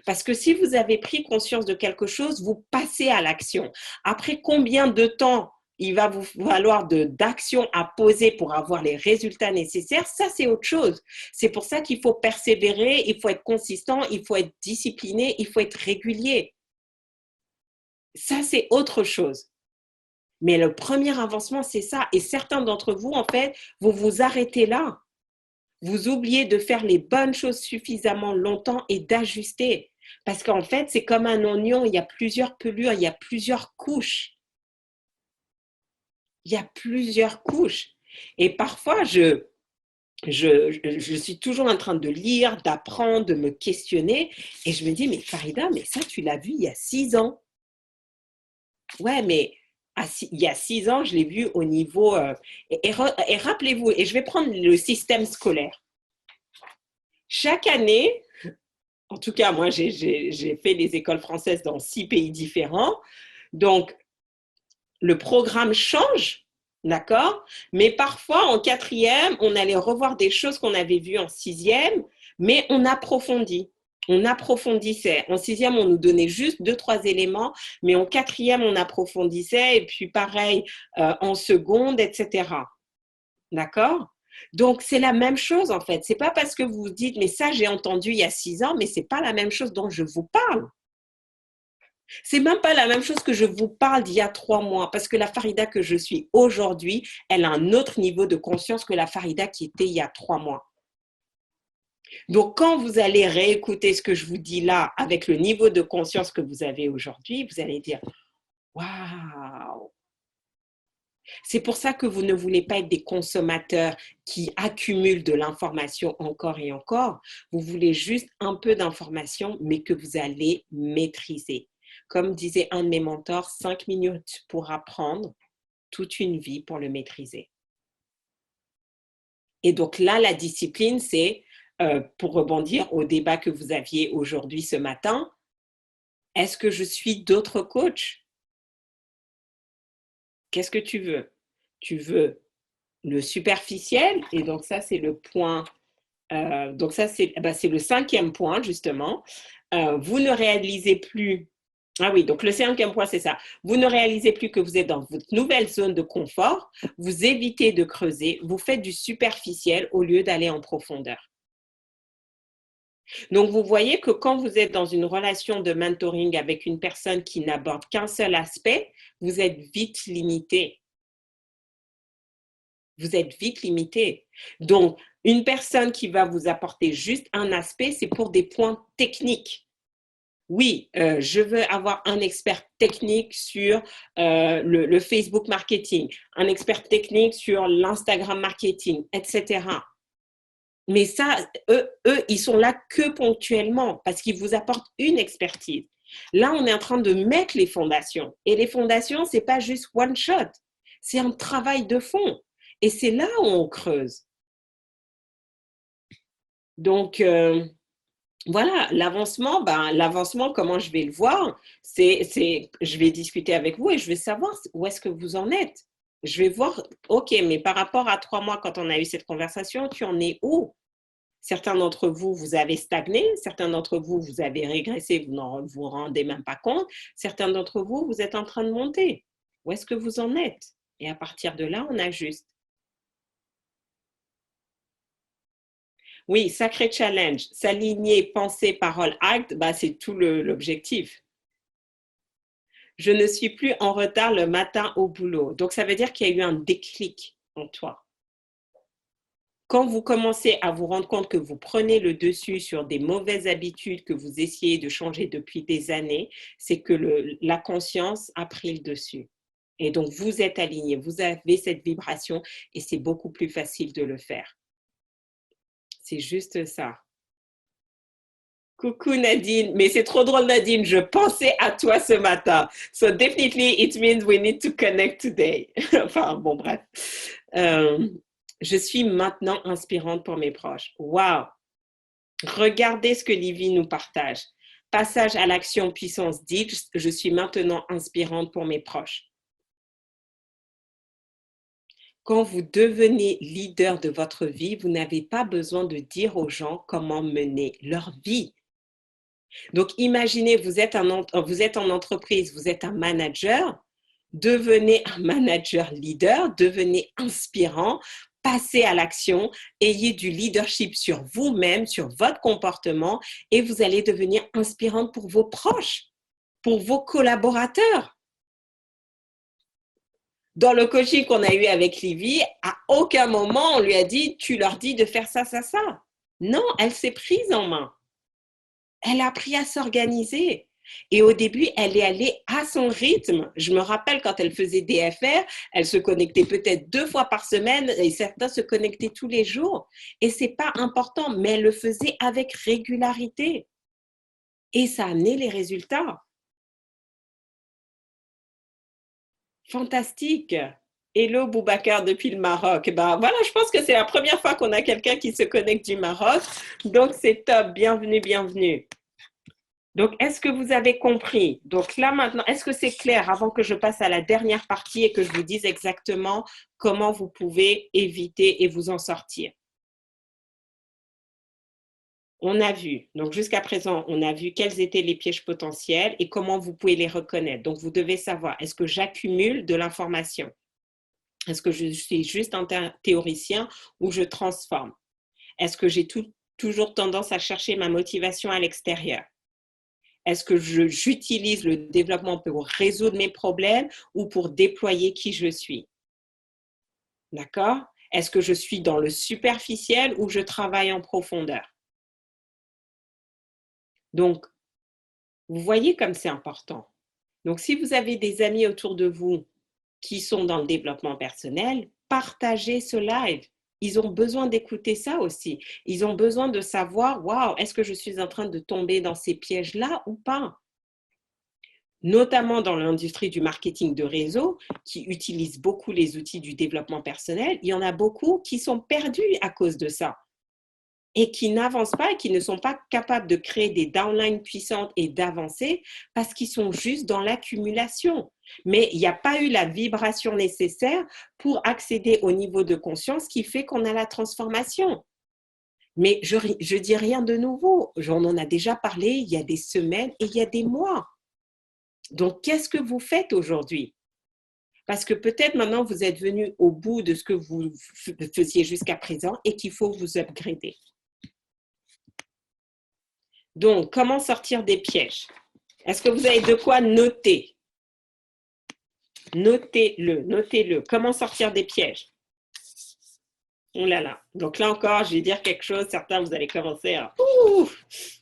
Parce que si vous avez pris conscience de quelque chose, vous passez à l'action. Après combien de temps il va vous falloir d'action à poser pour avoir les résultats nécessaires, ça c'est autre chose. C'est pour ça qu'il faut persévérer, il faut être consistant, il faut être discipliné, il faut être régulier. Ça c'est autre chose. Mais le premier avancement, c'est ça. Et certains d'entre vous, en fait, vous vous arrêtez là. Vous oubliez de faire les bonnes choses suffisamment longtemps et d'ajuster. Parce qu'en fait, c'est comme un oignon, il y a plusieurs pelures, il y a plusieurs couches. Il y a plusieurs couches. Et parfois, je suis toujours en train de lire, d'apprendre, de me questionner. Et je me dis, mais Farida, mais ça, tu l'as vu il y a 6 ans. Ouais, mais il y a 6 ans, je l'ai vu au niveau... et rappelez-vous, et je vais prendre le système scolaire. Chaque année, en tout cas, moi, j'ai fait des écoles françaises dans 6 pays différents. Donc, le programme change, d'accord? Mais parfois, en quatrième, on allait revoir des choses qu'on avait vues en sixième, mais on approfondit. On approfondissait. En sixième, on nous donnait juste 2, 3 éléments, mais en quatrième, on approfondissait, et puis pareil, en seconde, etc. D'accord? Donc, c'est la même chose, en fait. C'est pas parce que vous vous dites, mais ça, j'ai entendu il y a 6 ans, mais c'est pas la même chose dont je vous parle. C'est même pas la même chose que je vous parle d'il y a 3 mois, parce que la Farida que je suis aujourd'hui, elle a un autre niveau de conscience que la Farida qui était il y a 3 mois. Donc, quand vous allez réécouter ce que je vous dis là, avec le niveau de conscience que vous avez aujourd'hui, vous allez dire, waouh! C'est pour ça que vous ne voulez pas être des consommateurs qui accumulent de l'information encore et encore. Vous voulez juste un peu d'information, mais que vous allez maîtriser. Comme disait un de mes mentors, 5 minutes pour apprendre, toute une vie pour le maîtriser. Et donc là, la discipline, c'est, pour rebondir au débat que vous aviez aujourd'hui ce matin, est-ce que je suis d'autres coachs? Qu'est-ce que tu veux? Tu veux le superficiel, et donc ça, c'est le point Donc ça, c'est le 5e point, justement. Vous ne réalisez plus. Ah oui, donc le 5e point, c'est ça. Vous ne réalisez plus que vous êtes dans votre nouvelle zone de confort. Vous évitez de creuser. Vous faites du superficiel au lieu d'aller en profondeur. Donc, vous voyez que quand vous êtes dans une relation de mentoring avec une personne qui n'aborde qu'un seul aspect, vous êtes vite limité. Vous êtes vite limité. Donc, une personne qui va vous apporter juste un aspect, c'est pour des points techniques. Oui, je veux avoir un expert technique sur le Facebook marketing, un expert technique sur l'Instagram marketing, etc. Mais ça, eux, ils sont là que ponctuellement parce qu'ils vous apportent une expertise. Là, on est en train de mettre les fondations. Et les fondations, ce n'est pas juste one shot. C'est un travail de fond. Et c'est là où on creuse. Donc, voilà, l'avancement, comment je vais le voir, je vais discuter avec vous et je vais savoir où est-ce que vous en êtes. Je vais voir, OK, mais par rapport à 3 mois quand on a eu cette conversation, tu en es où? Certains d'entre vous, vous avez stagné. Certains d'entre vous, vous avez régressé, vous n'en vous rendez même pas compte. Certains d'entre vous, vous êtes en train de monter. Où est-ce que vous en êtes? Et à partir de là, on ajuste. Oui, sacré challenge. S'aligner, pensée, parole, acte, c'est tout l'objectif. Je ne suis plus en retard le matin au boulot. Donc, ça veut dire qu'il y a eu un déclic en toi. Quand vous commencez à vous rendre compte que vous prenez le dessus sur des mauvaises habitudes que vous essayez de changer depuis des années, c'est que la conscience a pris le dessus. Et donc, vous êtes aligné, vous avez cette vibration et c'est beaucoup plus facile de le faire. C'est juste ça. Coucou Nadine, mais c'est trop drôle Nadine, je pensais à toi ce matin. So definitely it means we need to connect today. Enfin bon bref. Je suis maintenant inspirante pour mes proches. Wow! Regardez ce que Livy nous partage. Passage à l'action puissance 10, je suis maintenant inspirante pour mes proches. Quand vous devenez leader de votre vie, vous n'avez pas besoin de dire aux gens comment mener leur vie. Donc, imaginez, vous êtes en entreprise, vous êtes un manager, devenez un manager leader, devenez inspirant, passez à l'action, ayez du leadership sur vous-même, sur votre comportement et vous allez devenir inspirante pour vos proches, pour vos collaborateurs. Dans le coaching qu'on a eu avec Livy, à aucun moment on lui a dit, tu leur dis de faire ça, ça, ça. Non, elle s'est prise en main. Elle a appris à s'organiser. Et au début, elle est allée à son rythme. Je me rappelle quand elle faisait des FR, elle se connectait peut-être 2 fois par semaine et certains se connectaient tous les jours. Et ce n'est pas important, mais elle le faisait avec régularité. Et ça a amené les résultats. Fantastique. Hello Boubacar depuis le Maroc. Voilà, je pense que c'est la première fois qu'on a quelqu'un qui se connecte du Maroc. Donc c'est top. Bienvenue, bienvenue. Donc, est-ce que vous avez compris? Donc là maintenant, est-ce que c'est clair avant que je passe à la dernière partie et que je vous dise exactement comment vous pouvez éviter et vous en sortir? On a vu, donc jusqu'à présent, on a vu quels étaient les pièges potentiels et comment vous pouvez les reconnaître. Donc, vous devez savoir, est-ce que j'accumule de l'information? Est-ce que je suis juste un théoricien ou je transforme? Est-ce que j'ai toujours tendance à chercher ma motivation à l'extérieur? Est-ce que j'utilise le développement pour résoudre mes problèmes ou pour déployer qui je suis? D'accord? Est-ce que je suis dans le superficiel ou je travaille en profondeur? Donc, vous voyez comme c'est important. Donc, si vous avez des amis autour de vous qui sont dans le développement personnel, partagez ce live. Ils ont besoin d'écouter ça aussi. Ils ont besoin de savoir, waouh, est-ce que je suis en train de tomber dans ces pièges-là ou pas? Notamment dans l'industrie du marketing de réseau, qui utilise beaucoup les outils du développement personnel, il y en a beaucoup qui sont perdus à cause de ça et qui n'avancent pas et qui ne sont pas capables de créer des downlines puissantes et d'avancer parce qu'ils sont juste dans l'accumulation. Mais il n'y a pas eu la vibration nécessaire pour accéder au niveau de conscience qui fait qu'on a la transformation. Mais je dis rien de nouveau. On en a déjà parlé il y a des semaines et il y a des mois. Donc, qu'est-ce que vous faites aujourd'hui? Parce que peut-être maintenant, vous êtes venu au bout de ce que vous faisiez jusqu'à présent et qu'il faut vous upgrader. Donc, comment sortir des pièges? Est-ce que vous avez de quoi noter? Notez-le, notez-le. Comment sortir des pièges? Oh là là. Donc là encore, je vais dire quelque chose. Certains, vous allez commencer à... Ouh,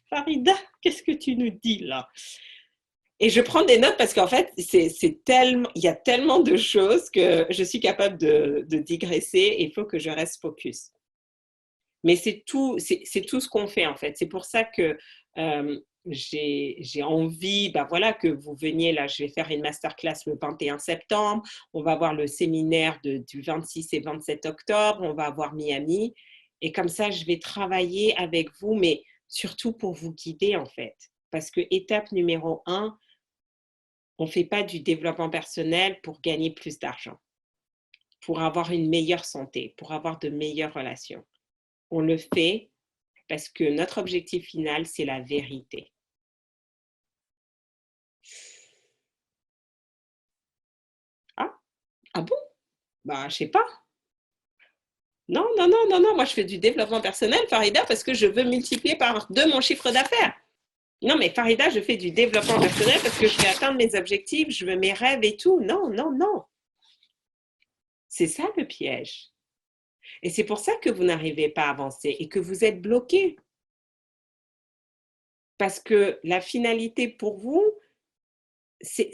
Farida, qu'est-ce que tu nous dis là? Et je prends des notes parce qu'en fait, il y a tellement de choses que je suis capable de digresser et il faut que je reste focus. Mais c'est tout ce qu'on fait en fait. C'est pour ça que j'ai envie, voilà, que vous veniez là. Je vais faire une masterclass le 21 septembre. On va avoir le séminaire du 26 et 27 octobre. On va avoir Miami. Et comme ça, je vais travailler avec vous, mais surtout pour vous guider en fait. Parce que étape numéro 1, on ne fait pas du développement personnel pour gagner plus d'argent, pour avoir une meilleure santé, pour avoir de meilleures relations. On le fait parce que notre objectif final, c'est la vérité. Ah bon? Je sais pas. Non, non, non, non, non. Moi, je fais du développement personnel, Farida, parce que je veux multiplier par 2 mon chiffre d'affaires. Non, mais Farida, je fais du développement personnel parce que je vais atteindre mes objectifs, je veux mes rêves et tout. Non, non, non. C'est ça le piège. Et c'est pour ça que vous n'arrivez pas à avancer et que vous êtes bloqué. Parce que la finalité pour vous, c'est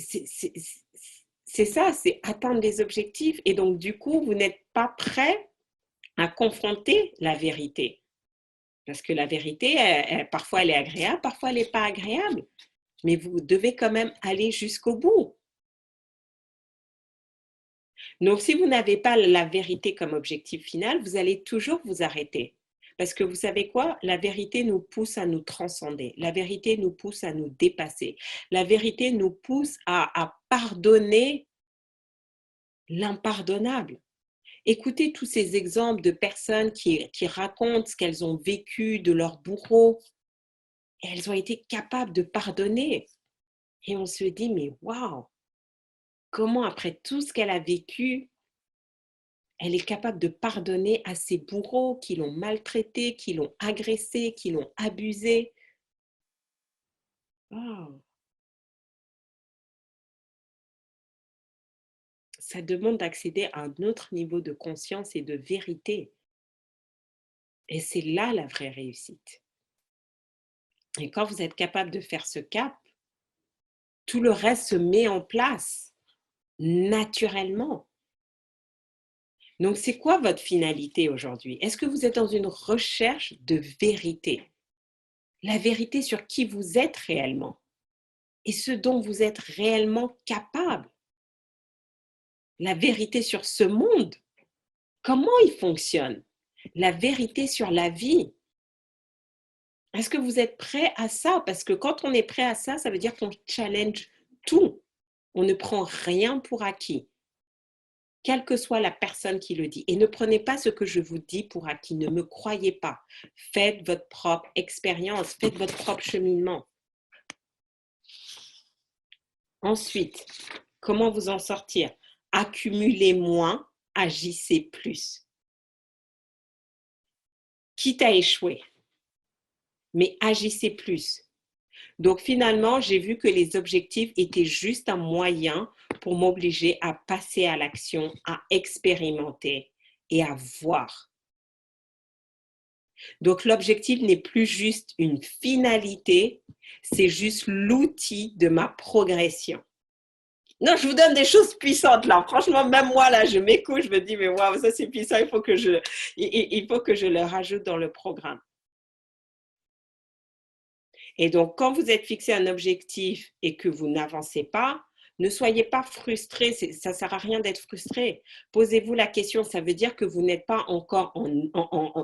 ça, c'est atteindre les objectifs. Et donc, du coup, vous n'êtes pas prêt à confronter la vérité. Parce que la vérité, parfois, elle est agréable, parfois, elle n'est pas agréable. Mais vous devez quand même aller jusqu'au bout. Donc, si vous n'avez pas la vérité comme objectif final, vous allez toujours vous arrêter. Parce que vous savez quoi? La vérité nous pousse à nous transcender. La vérité nous pousse à nous dépasser. La vérité nous pousse à pardonner l'impardonnable. Écoutez tous ces exemples de personnes qui racontent ce qu'elles ont vécu de leur bourreau. Et elles ont été capables de pardonner. Et on se dit, mais waouh, comment après tout ce qu'elle a vécu, elle est capable de pardonner à ses bourreaux qui l'ont maltraité, qui l'ont agressé, qui l'ont abusé. Oh, ça demande d'accéder à un autre niveau de conscience et de vérité. Et c'est là la vraie réussite. Et quand vous êtes capable de faire ce cap, tout le reste se met en place naturellement. Donc, c'est quoi votre finalité aujourd'hui? Est-ce que vous êtes dans une recherche de vérité? La vérité sur qui vous êtes réellement et ce dont vous êtes réellement capable. La vérité sur ce monde, comment il fonctionne? La vérité sur la vie. Est-ce que vous êtes prêt à ça? Parce que quand on est prêt à ça, ça veut dire qu'on challenge tout. On ne prend rien pour acquis, quelle que soit la personne qui le dit. Et ne prenez pas ce que je vous dis pour acquis. Ne me croyez pas. Faites votre propre expérience. Faites votre propre cheminement. Ensuite, comment vous en sortir? Accumulez moins, agissez plus. Quitte à échouer, mais agissez plus. Donc finalement, j'ai vu que les objectifs étaient juste un moyen pour m'obliger à passer à l'action, à expérimenter et à voir. Donc l'objectif n'est plus juste une finalité, c'est juste l'outil de ma progression. Non, je vous donne des choses puissantes là. Franchement, même moi là, je m'écoute, je me dis mais waouh, ça c'est puissant, il faut que je le rajoute dans le programme. Et donc, quand vous êtes fixé un objectif et que vous n'avancez pas, ne soyez pas frustré, ça ne sert à rien d'être frustré. Posez-vous la question, ça veut dire que vous n'êtes pas encore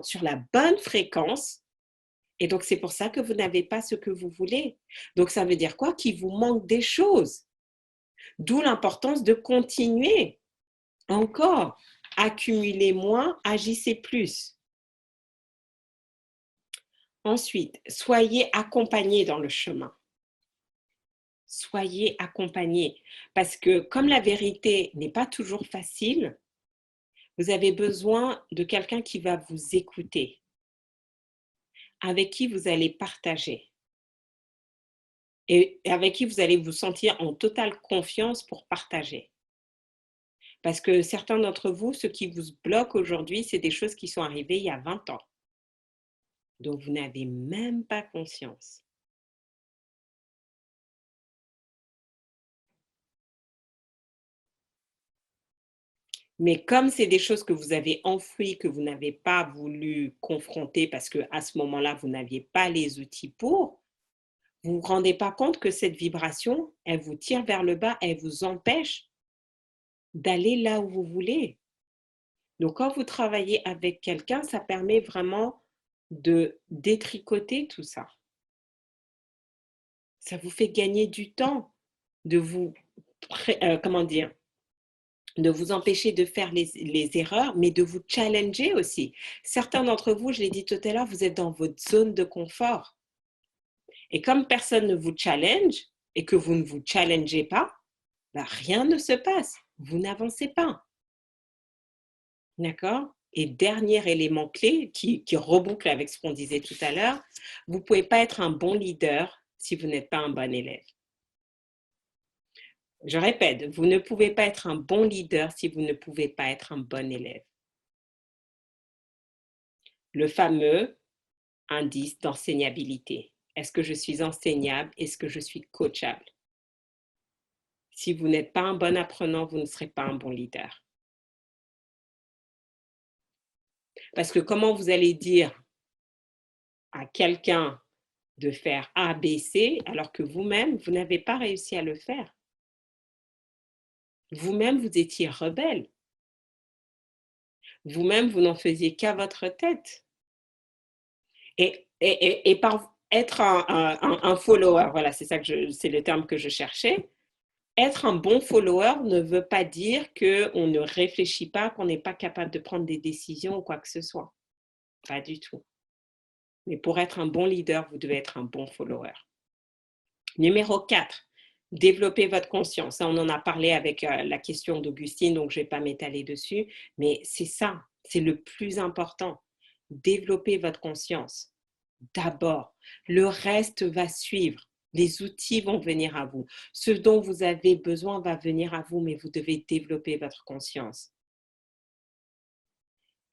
sur la bonne fréquence. Et donc, c'est pour ça que vous n'avez pas ce que vous voulez. Donc, ça veut dire quoi? Qu'il vous manque des choses. D'où l'importance de continuer. Encore, accumulez moins, agissez plus. Ensuite, soyez accompagnés dans le chemin. Soyez accompagnés. Parce que comme la vérité n'est pas toujours facile, vous avez besoin de quelqu'un qui va vous écouter, avec qui vous allez partager et avec qui vous allez vous sentir en totale confiance pour partager. Parce que certains d'entre vous, ce qui vous bloque aujourd'hui, c'est des choses qui sont arrivées il y a 20 ans. Donc, vous n'avez même pas conscience. Mais comme c'est des choses que vous avez enfouies, que vous n'avez pas voulu confronter parce qu'à ce moment-là, vous n'aviez pas les outils pour, vous ne vous rendez pas compte que cette vibration, elle vous tire vers le bas, elle vous empêche d'aller là où vous voulez. Donc, quand vous travaillez avec quelqu'un, ça permet vraiment de détricoter tout ça. Ça vous fait gagner du temps de vous, de vous empêcher de faire les erreurs, mais de vous challenger aussi. Certains d'entre vous, je l'ai dit tout à l'heure, vous êtes dans votre zone de confort. Et comme personne ne vous challenge et que vous ne vous challengez pas, bah, rien ne se passe. Vous n'avancez pas. D'accord? Et dernier élément clé qui reboucle avec ce qu'on disait tout à l'heure, vous ne pouvez pas être un bon leader si vous n'êtes pas un bon élève. Je répète, vous ne pouvez pas être un bon leader si vous ne pouvez pas être un bon élève. Le fameux indice d'enseignabilité. Est-ce que je suis enseignable? Est-ce que je suis coachable? Si vous n'êtes pas un bon apprenant, vous ne serez pas un bon leader. Parce que comment vous allez dire à quelqu'un de faire A, B, C, alors que vous-même, vous n'avez pas réussi à le faire? Vous-même, vous étiez rebelle. Vous-même, vous n'en faisiez qu'à votre tête. Et par être un follower, voilà, c'est le terme que je cherchais. Être un bon follower ne veut pas dire qu'on ne réfléchit pas, qu'on n'est pas capable de prendre des décisions ou quoi que ce soit. Pas du tout. Mais pour être un bon leader, vous devez être un bon follower. Numéro 4, développer votre conscience. Ça, on en a parlé avec la question d'Augustine, donc je ne vais pas m'étaler dessus, mais c'est ça, c'est le plus important. Développer votre conscience. D'abord, le reste va suivre. Les outils vont venir à vous. Ce dont vous avez besoin va venir à vous, mais vous devez développer votre conscience.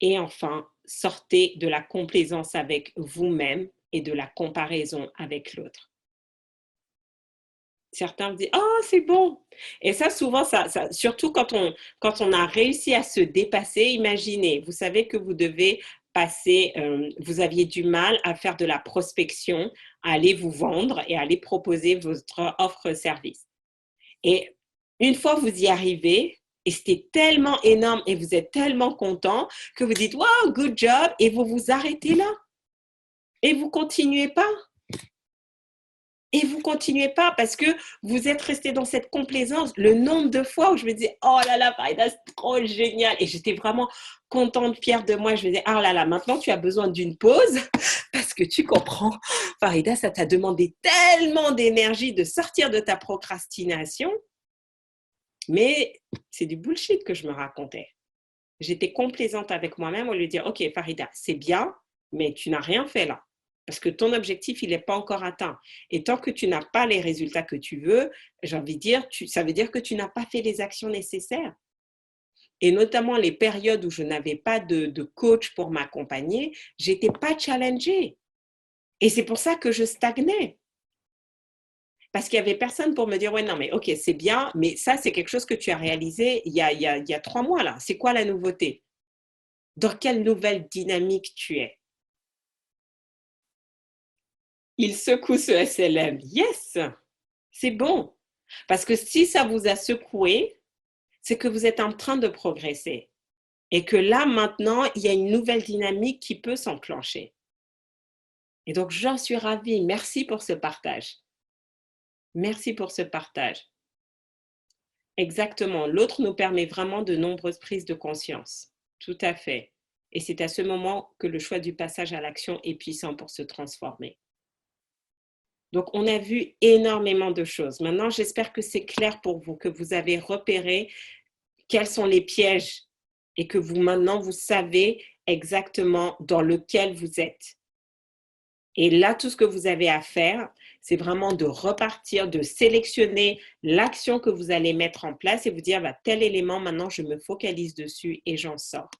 Et enfin, sortez de la complaisance avec vous-même et de la comparaison avec l'autre. Certains me disent oh c'est bon, et ça souvent surtout quand on a réussi à se dépasser. Imaginez, vous savez que vous devez passer, vous aviez du mal à faire de la prospection, à aller vous vendre et à aller proposer votre offre service, et une fois vous y arrivez et c'était tellement énorme et vous êtes tellement content que vous dites wow good job, et vous vous arrêtez là et vous continuez pas. Et vous continuez pas parce que vous êtes resté dans cette complaisance. Le nombre de fois où je me disais, oh là là, Farida, c'est trop génial. Et j'étais vraiment contente, fière de moi. Je me disais, oh là là, maintenant tu as besoin d'une pause parce que tu comprends, Farida, ça t'a demandé tellement d'énergie de sortir de ta procrastination. Mais c'est du bullshit que je me racontais. J'étais complaisante avec moi-même au lieu de dire, ok, Farida, c'est bien, mais tu n'as rien fait là. Parce que ton objectif, il n'est pas encore atteint. Et tant que tu n'as pas les résultats que tu veux, j'ai envie de dire, ça veut dire que tu n'as pas fait les actions nécessaires. Et notamment les périodes où je n'avais pas de coach pour m'accompagner, je n'étais pas challengée. Et c'est pour ça que je stagnais. Parce qu'il n'y avait personne pour me dire, ouais, non, mais ok, c'est bien, mais ça, c'est quelque chose que tu as réalisé il y a 3 mois là. C'est quoi la nouveauté? Dans quelle nouvelle dynamique tu es? Il secoue ce SLM. Yes, c'est bon. Parce que si ça vous a secoué, c'est que vous êtes en train de progresser. Et que là, maintenant, il y a une nouvelle dynamique qui peut s'enclencher. Et donc, j'en suis ravie. Merci pour ce partage. Merci pour ce partage. Exactement. L'autre nous permet vraiment de nombreuses prises de conscience. Tout à fait. Et c'est à ce moment que le choix du passage à l'action est puissant pour se transformer. Donc, on a vu énormément de choses. Maintenant, j'espère que c'est clair pour vous, que vous avez repéré quels sont les pièges et que maintenant, vous savez exactement dans lequel vous êtes. Et là, tout ce que vous avez à faire, c'est vraiment de repartir, de sélectionner l'action que vous allez mettre en place et vous dire, bah, tel élément, maintenant, je me focalise dessus et j'en sors.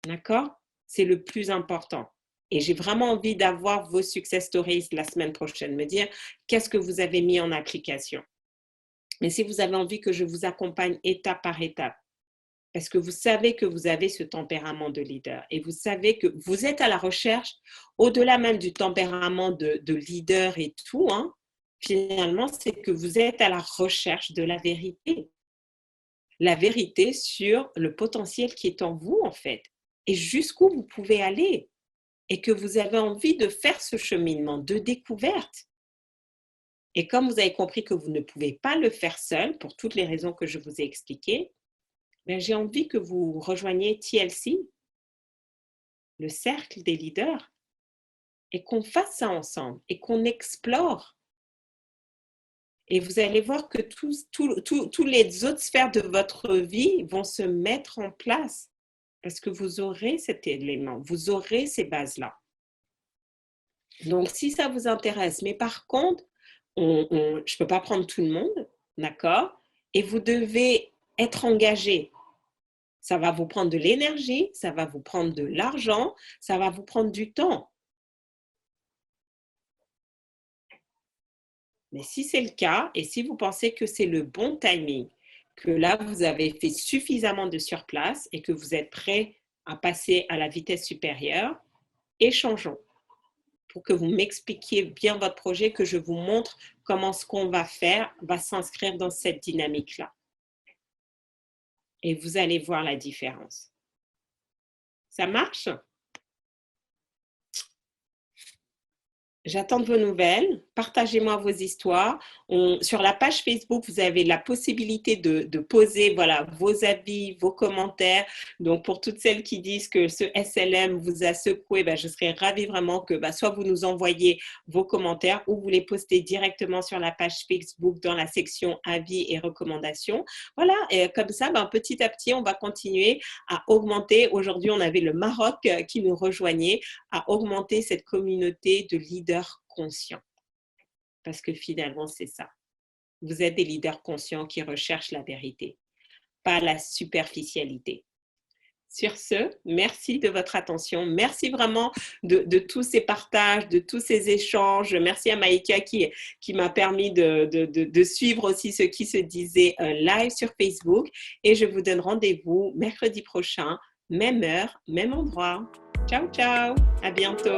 D'accord? C'est le plus important. Et j'ai vraiment envie d'avoir vos success stories la semaine prochaine, me dire qu'est-ce que vous avez mis en application. Mais si vous avez envie que je vous accompagne étape par étape, parce que vous savez que vous avez ce tempérament de leader et vous savez que vous êtes à la recherche, au-delà même du tempérament de leader et tout, hein, finalement, c'est que vous êtes à la recherche de la vérité. La vérité sur le potentiel qui est en vous, en fait, et jusqu'où vous pouvez aller, et que vous avez envie de faire ce cheminement de découverte. Et comme vous avez compris que vous ne pouvez pas le faire seul, pour toutes les raisons que je vous ai expliquées, j'ai envie que vous rejoigniez TLC, le cercle des leaders, et qu'on fasse ça ensemble, et qu'on explore. Et vous allez voir que tous les autres sphères de votre vie vont se mettre en place, parce que vous aurez cet élément, vous aurez ces bases-là. Donc, si ça vous intéresse, mais par contre, je ne peux pas prendre tout le monde, d'accord? Et vous devez être engagé. Ça va vous prendre de l'énergie, ça va vous prendre de l'argent, ça va vous prendre du temps. Mais si c'est le cas, et si vous pensez que c'est le bon timing, que là, vous avez fait suffisamment de surplace et que vous êtes prêt à passer à la vitesse supérieure, échangeons pour que vous m'expliquiez bien votre projet, que je vous montre comment ce qu'on va faire va s'inscrire dans cette dynamique-là. Et vous allez voir la différence. Ça marche? J'attends de vos nouvelles. Partagez-moi vos histoires. Sur la page Facebook, vous avez la possibilité de poser voilà, vos avis, vos commentaires. Donc, pour toutes celles qui disent que ce SLM vous a secoué, je serais ravie vraiment que soit vous nous envoyez vos commentaires ou vous les postez directement sur la page Facebook dans la section avis et recommandations. Voilà, et comme ça, petit à petit, on va continuer à augmenter. Aujourd'hui, on avait le Maroc qui nous rejoignait, à augmenter cette communauté de leaders conscients. Parce que finalement, c'est ça. Vous êtes des leaders conscients qui recherchent la vérité, pas la superficialité. Sur ce, merci de votre attention. Merci vraiment de tous ces partages, de tous ces échanges. Merci à Maïka qui m'a permis de suivre aussi ce qui se disait live sur Facebook. Et je vous donne rendez-vous mercredi prochain, même heure, même endroit. Ciao, ciao. À bientôt.